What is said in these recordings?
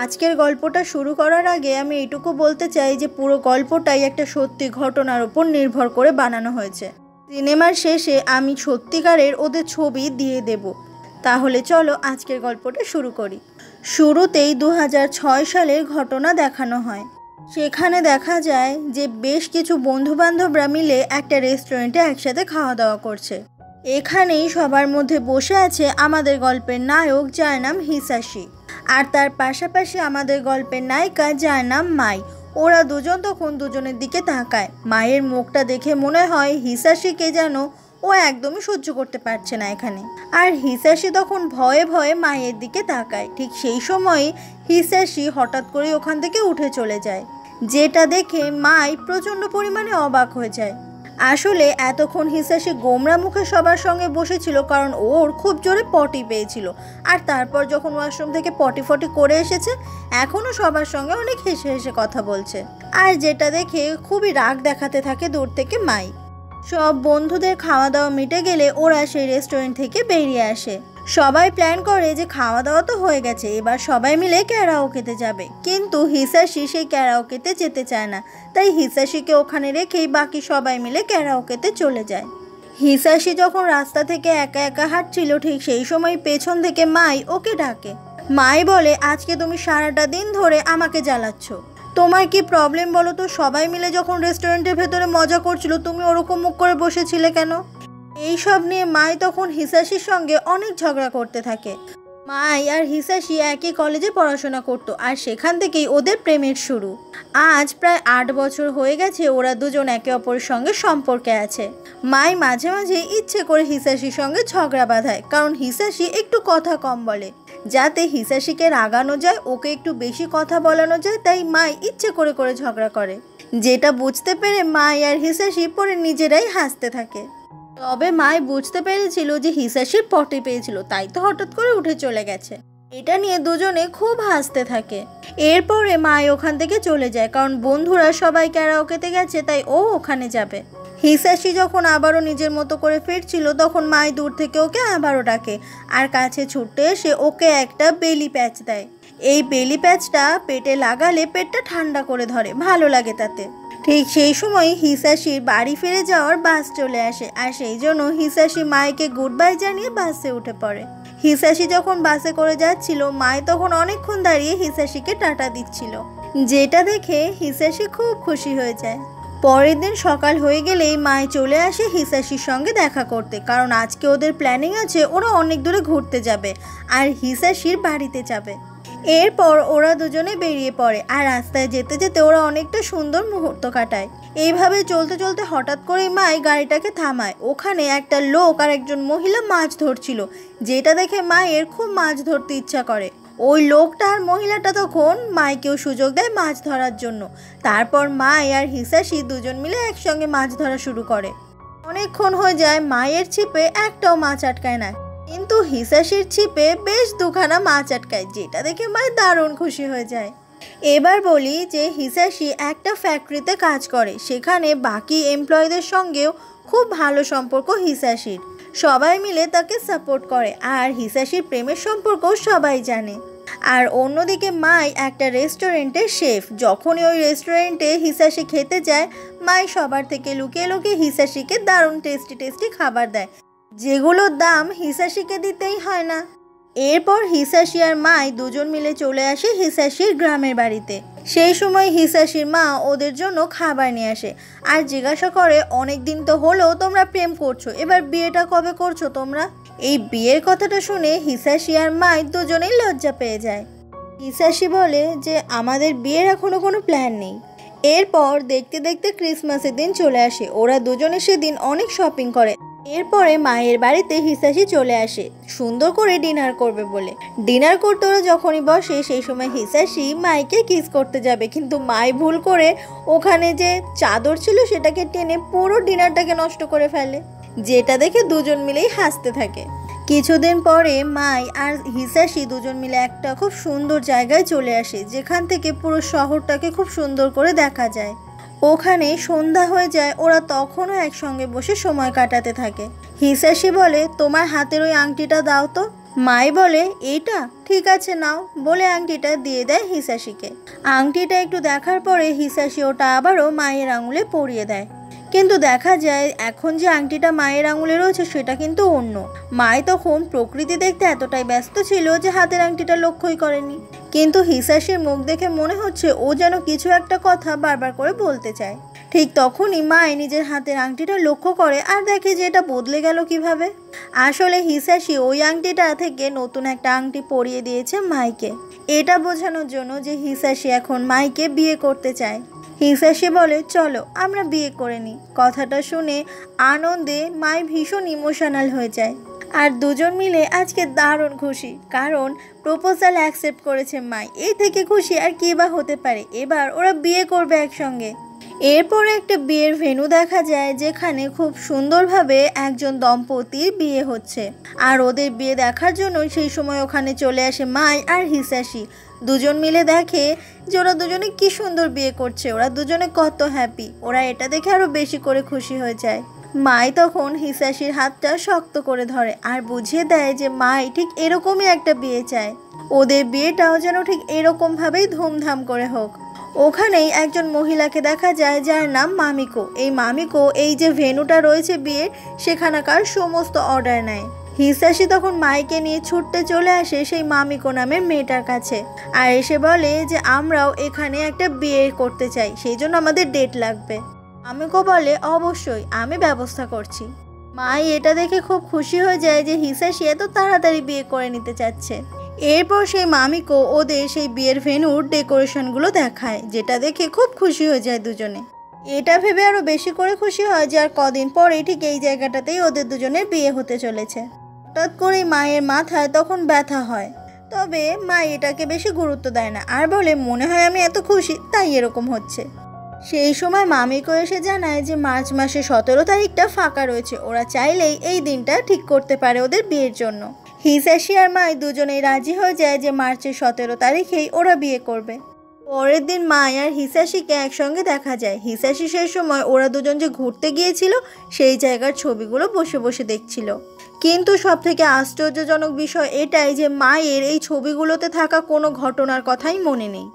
আজকের গল্পটা শুরু করার আগে আমি এইটুকু বলতে চাই যে পুরো গল্পটাই একটা সত্যি ঘটনার উপর নির্ভর করে বানানো হয়েছে। সিনেমার শেষে আমি সত্যিকারের ওদের ছবি দিয়ে দেব। তাহলে চলো আজকের গল্পটা শুরু করি। শুরুতেই 2006 সালের ঘটনা দেখানো হয়। সেখানে দেখা যায় যে বেশ কিছু বন্ধুবান্ধবরা মিলে একটা রেস্টুরেন্টে একসাথে খাওয়া দাওয়া করছে। এখানেই সবার মধ্যে বসে আছে আমাদের গল্পের নায়ক, যার নাম হিসাশি, আর তার পাশাপাশি আমাদের গল্পের নায়িকা, যার নাম মাই। ওরা দুজন তখন দুজনের দিকে তাকায়। মায়ের মুখটা দেখে মনে হয় হিসাশিকে যেন ও একদমই সহ্য করতে পারছে না এখানে। আর হিসাশি তখন ভয়ে ভয়ে মায়ের দিকে তাকায়। ঠিক সেই সময় হিসাশি হঠাৎ করে ওখান থেকে উঠে চলে যায়, যেটা দেখে মাই প্রচণ্ড পরিমাণে অবাক হয়ে যায়। আসলে এতক্ষণ হিসাশি গোমরা মুখে সবার সঙ্গে বসেছিল, কারণ ওর খুব জোরে পটি পেয়েছিল। আর তারপর যখন ওয়াশরুম থেকে পটি করে এসেছে, এখনও সবার সঙ্গে অনেক হেসে হেসে কথা বলছে। আর যেটা দেখে খুবই রাগ দেখাতে থাকে দূর থেকে মাই। সব বন্ধুদের খাওয়া দাওয়া মিটে গেলে ওরা সেই রেস্টুরেন্ট থেকে বেরিয়ে আসে। সবাই প্ল্যান করে যে খাওয়া দাওয়া তো হয়ে গেছে, এবার সবাই মিলে ক্যারাওকেতে যাবে। কিন্তু হিসাশি সেই ক্যারাওকেতে যেতে চায় না, তাই হিসাশিকে ওখানে রেখেই বাকি সবাই মিলে ক্যারাওকেতে চলে যায়। হিসাশি যখন রাস্তা থেকে একা একা হাঁটছিল, ঠিক সেই সময় পেছন থেকে মাই ওকে ডাকে। মাই বলে, আজকে তুমি সারাটা দিন ধরে আমাকে জ্বালাচ্ছ, তোমার কি প্রবলেম বলো তো? সবাই মিলে যখন রেস্টুরেন্টের ভেতরে মজা করছিল, তুমি ওরকম মুখ করে বসেছিলে কেন? এইসব নিয়ে মাই তখন হিসাশির সঙ্গে অনেক ঝগড়া করতে থাকে। মাই আর হিসাশি একই কলেজে পড়াশোনা করতো, আর সেখান থেকেই ওদের প্রেমের শুরু। আজ প্রায় 8 বছর হয়ে গেছে ওরা দুজন একে অপরের সঙ্গে সম্পর্কে আছে। মাই মাঝে মাঝে ইচ্ছে করে হিসাশির সঙ্গে ঝগড়া বাঁধায়, কারণ হিসাশি একটু কথা কম বলে। যাতে হিসাশিকে রাগানো যায়, ওকে একটু বেশি কথা বলানো যায়, তাই মাই ইচ্ছে করে করে ঝগড়া করে। যেটা বুঝতে পেরে মাই আর হিসাশি পরে নিজেরাই হাসতে থাকে। তবে মাই বুঝতে পেরেছিল যে হিসাশির পটি পেয়েছিল, তাই তো হঠাৎ করে উঠে চলে গেছে। এটা নিয়ে দুজনে খুব হাসতে থাকে। এরপরে মাই ওখান থেকে চলে যায়, কারণ বন্ধুরা সবাই ক্যারাওকেতে গেছে, তাই ও ওখানে যাবে। হিসাশি যখন আবারও নিজের মতো করে ফিরছিল, তখন মাই দূর থেকে ওকে আবারও ডাকে, আর কাছে ছুটে এসে ওকে একটা বেলি প্যাচ দেয়। এই বেলি প্যাচটা পেটে লাগালে পেটটা ঠান্ডা করে ধরে, ভালো লাগে তাতে। ঠিক সেই সময় হিসাশির বাড়ি ফিরে যাওয়ার বাস চলে আসে, আর সেই জন্য হিসাশি মাইকে গুড বাই জানিয়ে বাসে উঠে পড়ে। হিসাশি যখন বাসে করে যাচ্ছিল, মাই তখন অনেকক্ষণ দাঁড়িয়ে হিসাশিকে টাটা দিচ্ছিল, যেটা দেখে হিসাশি খুব খুশি হয়ে যায়। পরের দিন সকাল হয়ে গেলেই মাই চলে আসে হিসাশির সঙ্গে দেখা করতে, কারণ আজকে ওদের প্ল্যানিং আছে ওরা অনেক দূরে ঘুরতে যাবে আর হিসাশির বাড়িতে যাবে। এরপর ওরা দুজনে বেরিয়ে পড়ে, আর রাস্তায় যেতে যেতে ওরা অনেকটা সুন্দর মুহূর্ত কাটায়। এইভাবে চলতে চলতে হঠাৎ করেই মাই গাড়িটাকে থামায়। ওখানে একটা লোক আর একজন মহিলা মাছ ধরছিল, যেটা দেখে মায়ের খুব মাছ ধরতে ইচ্ছা করে। ওই লোকটা আর মহিলাটা তখন মাইকেও সুযোগ দেয় মাছ ধরার জন্য। তারপর মাই আর হিসাশি দুজন মিলে একসঙ্গে মাছ ধরা শুরু করে। অনেকক্ষণ হয়ে যায়, মায়ের ছিপে একটাও মাছ আটকায় না, কিন্তু হিসাশির ছিপে বেশ দুখানা মাছ আটকায়, যেটা দেখে মাই দারুণ খুশি হয়ে যায়। এবার বলি যে হিসাশি একটা ফ্যাক্টরিতে কাজ করে, সেখানে বাকি এমপ্লয়ীদের সঙ্গেও খুব ভালো সম্পর্ক হিসাশির। সবাই মিলে তাকে সাপোর্ট করে, আর হিসাশির প্রেমের সম্পর্ক সবাই জানে। আর অন্যদিকে মাই একটা রেস্টুরেন্টের শেফ। যখনই ওই রেস্টুরেন্টে হিসাশি খেতে যায়, মাই সবার থেকে লুকিয়ে লুকিয়ে হিসাশিকে দারুণ টেস্টি টেস্টি খাবার দেয়, যেগুলোর দাম হিসাশিকে দিতেই হয় না। এরপর হিসাশি আর মাই দুজন মিলে চলে আসে হিসাশির গ্রামের বাড়িতে। সেই সময় হিসাশির মা ওদের জন্য খাবার নিয়ে আসে, আর জিজ্ঞাসা করে, অনেক দিন তো হলো তোমরা প্রেম করছো, এবার বিয়েটা কবে করছো তোমরা? এই বিয়ের কথাটা শুনে হিসাশি আর মাই দুজনেই লজ্জা পেয়ে যায়। হিসাশি বলে যে আমাদের বিয়ের এখনো কোনো প্ল্যান নেই। এরপর দেখতে দেখতে ক্রিসমাসের দিন চলে আসে। ওরা দুজনে সেদিন অনেক শপিং করে। এরপরে মায়ের বাড়িতে হিসাশি চলে আসে সুন্দর করে ডিনার করবে বলে। ডিনার করতে ওরা যখনই বসে, সেই সময় হিসাশি মাইকে কিস করতে যাবে, কিন্তু মাই ভুল করে ওখানে যে চাদর ছিল সেটাকে টেনে পুরো ডিনারটাকে নষ্ট করে ফেলে, যেটা দেখে দুজন মিলেই হাসতে থাকে। কিছুদিন পরে মাই আর হিসাশি দুজন মিলে একটা খুব সুন্দর জায়গায় চলে আসে, যেখান থেকে পুরো শহরটাকে খুব সুন্দর করে দেখা যায়। ওখানে সন্ধ্যা হয়ে যায়, ওরা তখনও একসঙ্গে বসে সময় কাটাতে থাকে। হিসাশি বলে, তোমার হাতের ওই আংটিটা দাও তো। মাই বলে এইটা ঠিক আছে নাও বলে আংটিটা দিয়ে দেয় হিসাশিকে। আংটিটা একটু দেখার পরে হিসাশি ওটা আবারও মায়ের আঙুলে পরিয়ে দেয়, কিন্তু দেখা যায় এখন যে আংটিটা মায়ের আঙুলে রয়েছে সেটা কিন্তু অন্য। মাই তখন প্রকৃতি দেখতে এতটাই ব্যস্ত ছিল যে হাতের আংটিটা লক্ষ্যই করেনি, কিন্তু হিসাশির মুখ দেখে মনে হচ্ছে ও যেন কিছু একটা কথা বারবার করে বলতে চায়। ঠিক তখনই মাই নিজের হাতের আংটিটা লক্ষ্য করে আর দেখে যে এটা বদলে গেল কিভাবে। আসলে হিসাশি ওই আংটিটা থেকে নতুন একটা আংটি পরিয়ে দিয়েছে মাইকে, এটা বোঝানোর জন্য যে হিসাশি এখন মাইকে বিয়ে করতে চায়। হিসাশি বলে চলো আমরা বিয়ে করে নিই। কথাটা শুনে আনন্দে মাই ভীষণ ইমোশনাল হয়ে যায়, আর দুজন মিলে আজকে দারুণ খুশি, কারণ প্রপোজাল অ্যাকসেপ্ট করেছে মাই। এই থেকে খুশি আর কি বা হতে পারে, এবার ওরা বিয়ে করবে একসঙ্গে। এরপরে একটা বিয়ের ভেন্যু দেখা যায় যেখানে খুব সুন্দরভাবে একজন দম্পতির বিয়ে হচ্ছে, আর ওদের বিয়ে দেখার জন্য সেই সময় ওখানে চলে আসে মাই আর হিসাশি। দুজন মিলে দেখে যে ওরা দুজনে কি সুন্দর বিয়ে করছে, ওরা দুজনে কত হ্যাপি। ওরা এটা দেখে আরো বেশি করে খুশি হয়ে যায়। মাই তখন হিসাশির হাতটা শক্ত করে ধরে আর বুঝিয়ে দেয় যে মাই ঠিক এরকমই একটা বিয়ে চায়, ওদের বিয়েটাও যেন ঠিক এরকমভাবেই ধুমধাম করে হোক। ওখানেই একজন মহিলাকে দেখা যায় যার নাম মামিকো। এই মামিকো এই যে ভেন্যুটা রয়েছে বিয়ের সেখানকার সমস্ত অর্ডার নেয়। হিসাশি তখন মাইকে নিয়ে ছুটতে চলে আসে সেই মামিকো নামের মেয়েটার কাছে, আর এসে বলে যে আমরাও এখানে একটা বিয়ে করতে চাই, সেই জন্য আমাদের ডেট লাগবে। মামিকো বলে অবশ্যই আমি ব্যবস্থা করছি। মাই এটা দেখে খুব খুশি হয়ে যায় যে হিসাশি এত তাড়াতাড়ি বিয়ে করে নিতে চাচ্ছে। এরপর সেই মামিকো ওদের সেই বিয়ের ভেন্যুর ডেকোরেশনগুলো দেখায়, যেটা দেখে খুব খুশি হয়ে যায় দুজনে। এটা ভেবে আরো বেশি করে খুশি হয় যে আর কদিন পরে ঠিক এই জায়গাটাতেই ওদের দুজনের বিয়ে হতে চলেছে। হঠাৎ করে মায়ের মাথায় তখন ব্যথা হয়, তবে মা এটাকে বেশি গুরুত্ব দেয় না আর বলে মনে হয় আমি এত খুশি তাই এরকম হচ্ছে। সেই সময় মামিকো এসে জানায় যে মার্চ মাসে 17 তারিখটা ফাঁকা রয়েছে, ওরা চাইলেই এই দিনটা ঠিক করতে পারে ওদের বিয়ের জন্য। হিসাশি আর মাই দুজনেই রাজি হয়ে যায় যে মার্চের 17 তারিখেই ওরা বিয়ে করবে। পরের দিন মাই আর হিসাশিকে একসঙ্গে দেখা যায়। হিসাশি সেই সময় ওরা দুজন যে ঘুরতে গিয়েছিল সেই জায়গার ছবিগুলো বসে বসে দেখছিল, কিন্তু সব থেকে আশ্চর্যজনক বিষয় এটাই যে মায়ের এই ছবিগুলোতে থাকা কোনো ঘটনার কথাই মনে নেই।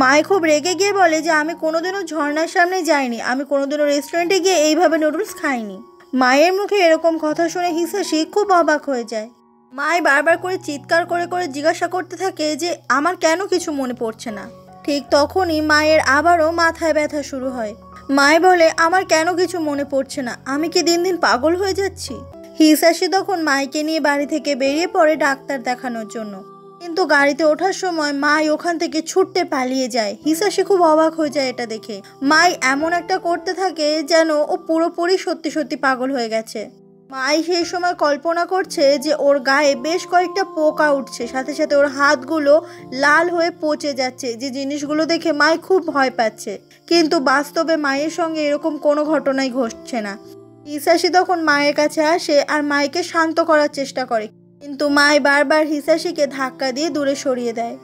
মাই খুব রেগে গিয়ে বলে যে আমি কোনোদিনও ঝর্ণার সামনে যাইনি, আমি কোনোদিনও রেস্টুরেন্টে গিয়ে এইভাবে নুডলস খাইনি। মায়ের মুখে এরকম কথা শুনে হিসাশি খুব অবাক হয়ে যায়। মাই বারবার করে চিৎকার করে করে জিজ্ঞাসা করতে থাকে যে আমার কেন কিছু মনে পড়ছে না। ঠিক তখনই মায়ের আবারও মাথায় ব্যথা শুরু হয়। মাই বলে আমার কেন কিছু মনে পড়ছে না, আমি কি দিন দিন পাগল হয়ে যাচ্ছি। হিসাশি তখন মাইকে নিয়ে বাড়ি থেকে বেরিয়ে পড়ে ডাক্তার দেখানোর জন্য, কিন্তু গাড়িতে ওঠার সময় মাই ওখান থেকে ছুটতে পালিয়ে যায়। হিসাশি খুব অবাক হয়ে যায় এটা দেখে। মাই এমন একটা করতে থাকে যেন ও পুরোপুরি সত্যি সত্যি পাগল হয়ে গেছে। মাই সেই সময় কল্পনা করছে যে ওর গায়ে বেশ কয়েকটা পোকা উঠছে, সাথে সাথে ওর হাতগুলো লাল হয়ে পচে যাচ্ছে, যে জিনিসগুলো দেখে মাই খুব ভয় পাচ্ছে। কিন্তু বাস্তবে মায়ের সঙ্গে এরকম কোনো ঘটনাই ঘটছে না। হিসাশি তখন মায়ের কাছে আসে আর মাইকে শান্ত করার চেষ্টা করে, কিন্তু মাই বারবার হিসাশিকে ধাক্কা দিয়ে দূরে সরিয়ে দেয়।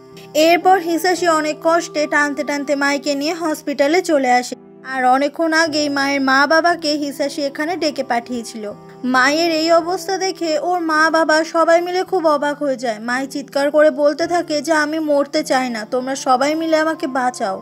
এরপর হিসাশি অনেক কষ্টে টানতে টানতে মাইকে নিয়ে হসপিটালে চলে আসে, আর অনেকক্ষণ আগেই মায়ের মা বাবাকে হিসাশি এখানে ডেকে পাঠিয়েছিল। মায়ের এই অবস্থা দেখে ওর মা বাবা সবাই মিলে খুব অবাক হয়ে যায়। মাই চিৎকার করে বলতে থাকে যে আমি মরতে চাই না, তোমরা সবাই মিলে আমাকে বাঁচাও।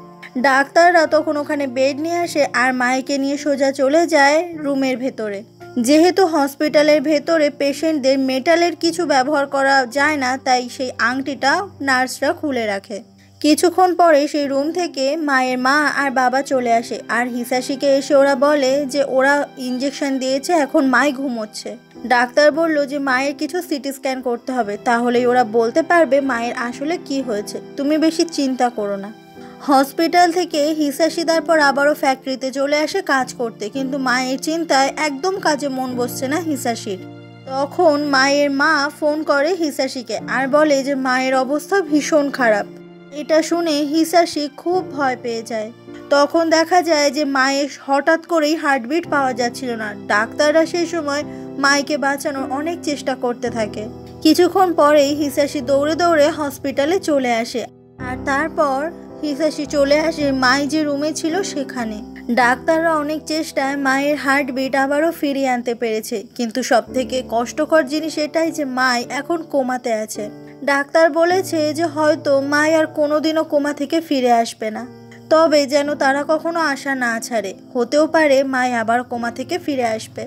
ডাক্তাররা তখন ওখানে বেড নিয়ে আসে আর মাইকে নিয়ে সোজা চলে যায় রুমের ভেতরে। যেহেতু হসপিটালের ভেতরে পেশেন্টদের মেটালের কিছু ব্যবহার করা যায় না, তাই সেই আংটিটা নার্সরা খুলে রাখে। কিছুক্ষণ পরে সেই রুম থেকে মায়ের মা আর বাবা চলে আসে, আর হিসাশিকে এসে ওরা বলে যে ওরা ইঞ্জেকশন দিয়েছে, এখন মাই ঘুমোচ্ছে। ডাক্তার বলল যে মায়ের কিছু সিটি স্ক্যান করতে হবে, তাহলেই ওরা বলতে পারবে মায়ের আসলে কি হয়েছে, তুমি বেশি চিন্তা করো না। হসপিটাল থেকে হিসাশি তারপর আবারও ফ্যাক্টরিতে চলে আসে কাজ করতে, কিন্তু মায়ের চিন্তায় একদম কাজে মন বসছে না হিসাশির। তখন মায়ের মা ফোন করে হিসাশিকে আর বলে যে মায়ের অবস্থা ভীষণ খারাপ। এটা শুনে হিসাশি খুব ভয় পেয়ে যায়। তখন দেখা যায় যে মায়ের হঠাৎ করেই হার্টবিট পাওয়া যাচ্ছিল না। ডাক্তাররা সেই সময় মাইকে বাঁচানোর অনেক চেষ্টা করতে থাকে। কিছুক্ষণ পরেই হিসাশি দৌড়ে দৌড়ে হসপিটালে চলে আসে, আর তারপর হিসাশি চলে আসে মাই যে রুমে ছিল সেখানে। ডাক্তাররা অনেক চেষ্টায় মায়ের হার্টবিট আবারও ফিরিয়ে আনতে পেরেছে, কিন্তু সবথেকে কষ্টকর জিনিস এটাই যে মাই এখন কোমাতে আছে। ডাক্তার বলেছে যে হয়তো মাই আর কোনোদিনও কোমা থেকে ফিরে আসবে না, তবে যেন তারা কখনো আশা না ছাড়ে, হতেও পারে মাই আবার কোমা থেকে ফিরে আসবে।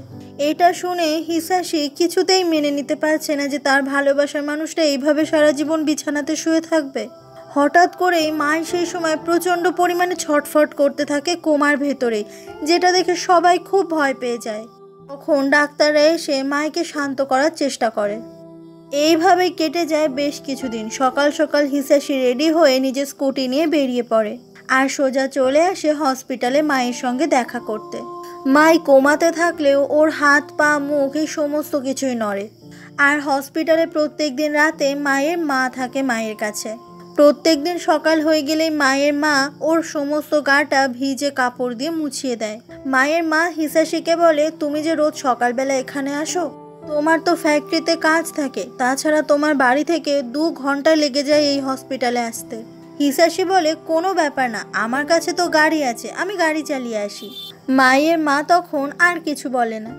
এটা শুনে হিসাশি কিছুতেই মেনে নিতে পারছে না যে তার ভালোবাসার মানুষটা এইভাবে সারা জীবন বিছানাতে শুয়ে থাকবে। হঠাৎ করেই মাই সেই সময় প্রচণ্ড পরিমাণে ছটফট করতে থাকে কোমার ভেতরে, যেটা দেখে সবাই খুব ভয় পেয়ে যায়। তখন ডাক্তাররা এসে মাইকে শান্ত করার চেষ্টা করে। এইভাবেই কেটে যায় বেশ কিছুদিন। সকাল সকাল হিসাশি রেডি হয়ে নিজের স্কুটি নিয়ে বেরিয়ে পড়ে আর সোজা চলে আসে হসপিটালে মায়ের সঙ্গে দেখা করতে। মাই কোমাতে থাকলেও ওর হাত পা মুখ এই সমস্ত কিছুই নড়ে। আর হসপিটালে প্রত্যেক দিন রাতে মায়ের মা থাকে মায়ের কাছে। প্রত্যেক দিন সকাল হয়ে গেলেই মায়ের মা ওর সমস্ত গাটা ভিজে কাপড় দিয়ে মুছিয়ে দেয়। মায়ের মা হিসাশিকে বলে, তুমি যে রোজ সকালবেলা এখানে আসো, তোমার তো ফ্যাক্টরিতে কাজ থাকে, তাছাড়া তোমার বাড়ি থেকে 2 ঘন্টা লেগে যায় এই হসপিটালে আসতে। হিসাশি বলে, কোনো ব্যাপার না, আমার কাছে তো গাড়ি আছে, আমি গাড়ি চালিয়ে আসি। মায়ের মা তখন আর কিছু বলে না।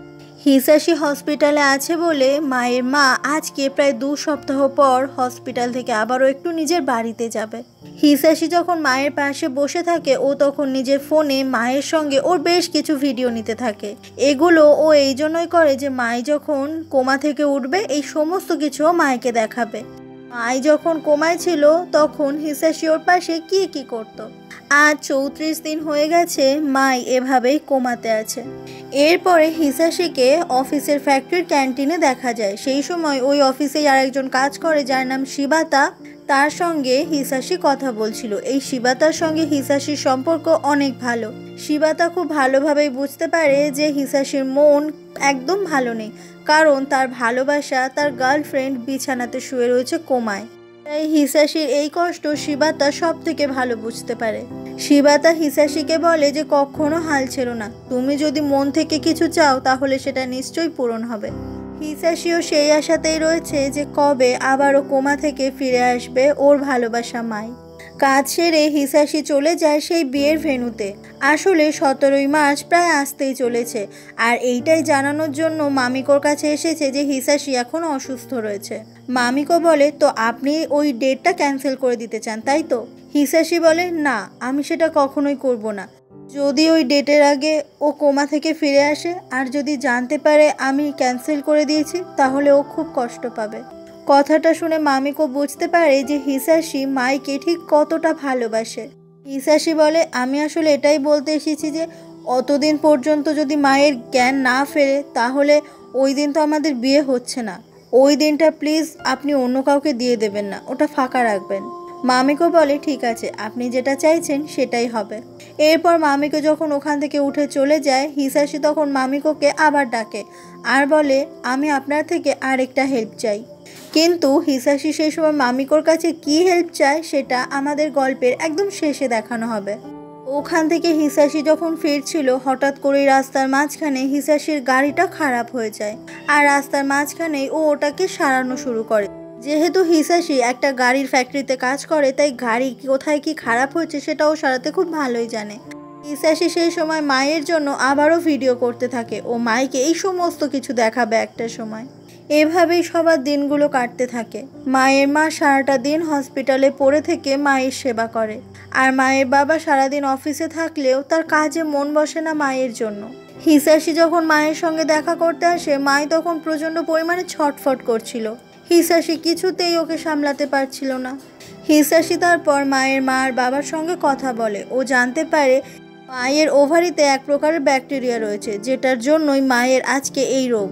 হিসাশি হসপিটালে আছে বলে মায়ের মা আজকে প্রায় 2 সপ্তাহ পর হসপিটাল থেকে আবারও একটু নিজের বাড়িতে যাবে। হিসাশি যখন মায়ের পাশে বসে থাকে, ও তখন নিজের ফোনে মায়ের সঙ্গে ওর বেশ কিছু ভিডিও নিতে থাকে। এগুলো ও এই জন্যই করে যে মাই যখন কোমা থেকে উঠবে এই সমস্ত কিছুও মাইকে দেখাবে। মাই যখন কোমায় ছিল তখন হিসাশি ওর পাশে কি করতো। আজ 34 দিন হয়ে গেছে মাই এভাবেই কোমাতে আছে। এরপরে হিসাশিকে অফিসের ফ্যাক্টরির ক্যান্টিনে দেখা যায়। সেই সময় ওই অফিসেই আরেকজন কাজ করে যার নাম শিবাতা, তার সঙ্গে হিসাশি কথা বলছিল। এই শিবাতার সঙ্গে হিসাশির সম্পর্ক অনেক ভালো। শিবাতা খুব ভালোভাবেই বুঝতে পারে যে হিসাশির মন একদম ভালো নেই, কারণ তার ভালোবাসা তার গার্লফ্রেন্ড বিছানাতে শুয়ে রয়েছে কোমায়। তাই হিসাশির এই কষ্ট শিবাতা সব থেকে ভালো বুঝতে পারে। শিবাতা হিসাশিকে বলে যে কখনো হাল ছেড়ো না, তুমি যদি মন থেকে কিছু চাও তাহলে সেটা নিশ্চয়ই পূরণ হবে। হিসাশিও সেই আশাতেই রয়েছে যে কবে আবারও কোমা থেকে ফিরে আসবে ওর ভালোবাসা মাই। কাজ সেরে হিসাশি চলে যায় সেই বিয়ের ভেন্যুতে। আসলে 17ই মার্চ প্রায় আসতেই চলেছে, আর এইটাই জানানোর জন্য মামিকোর কাছে এসেছে যে হিসাশি এখন অসুস্থ রয়েছে। মামিকো বলে, তো আপনি ওই ডেটটা ক্যান্সেল করে দিতে চান তাই তো? হিসাশি বলে, না, আমি সেটা কখনোই করব না। যদি ওই ডেটের আগে ও কোমা থেকে ফিরে আসে আর যদি জানতে পারে আমি ক্যান্সেল করে দিয়েছি, তাহলে ও খুব কষ্ট পাবে। কথাটা শুনে মামিকো বুঝতে পারে যে হিসাশি মাইকে ঠিক কতটা ভালোবাসে। হিসাশি বলে, আমি আসলে এটাই বলতে এসেছি যে অতদিন পর্যন্ত যদি মায়ের জ্ঞান না ফেরে তাহলে ওই দিন তো আমাদের বিয়ে হচ্ছে না। ওই দিনটা প্লিজ আপনি অন্য কাউকে দিয়ে দেবেন না, ওটা ফাঁকা রাখবেন। মামিকো বলে, ঠিক আছে, আপনি যেটা চাইছেন সেটাই হবে। এরপর মামিকো যখন ওখান থেকে উঠে চলে যায়, হিসাশি তখন মামিকোকে আবার ডাকে আর বলে, আমি আপনার থেকে আরেকটা হেল্প চাই। কিন্তু হিসাশি সেই সময় মামিকোর কাছে কি হেল্প চায় সেটা আমাদের গল্পের একদম শেষে দেখানো হবে। ওখান থেকে হিসাশি যখন ফিরছিল, হঠাৎ করেই রাস্তার মাঝখানে হিসাশির গাড়িটা খারাপ হয়ে যায়, আর রাস্তার মাঝখানেই ও ওটাকে সারানো শুরু করে। যেহেতু হিসাশি একটা গাড়ির ফ্যাক্টরিতে কাজ করে, তাই গাড়ি কোথায় কি খারাপ হয়েছে সেটাও সারাতে খুব ভালোই জানে। হিসাশি সেই সময় মায়ের জন্য আবারও ভিডিও করতে থাকে, ও মাইকে এই সমস্ত কিছু দেখাবে একটা সময়। এভাবেই সবার দিনগুলো কাটতে থাকে। মায়ের মা সারাটা দিন হসপিটালে পড়ে থেকে মায়ের সেবা করে, আর মায়ের বাবা সারাদিন অফিসে থাকলেও তার কাজে মন বসে না মায়ের জন্য। হিসাশি যখন মায়ের সঙ্গে দেখা করতে আসে, মাই তখন প্রচণ্ড পরিমাণে ছটফট করছিল। হিসাশি কিছুতেই ওকে সামলাতে পারছিল না। হিসাশি তারপর মায়ের মা আর বাবার সঙ্গে কথা বলে। ও জানতে পারে মায়ের ওভারিতে এক প্রকারের ব্যাকটেরিয়া রয়েছে, যেটার জন্যই মায়ের আজকে এই রোগ।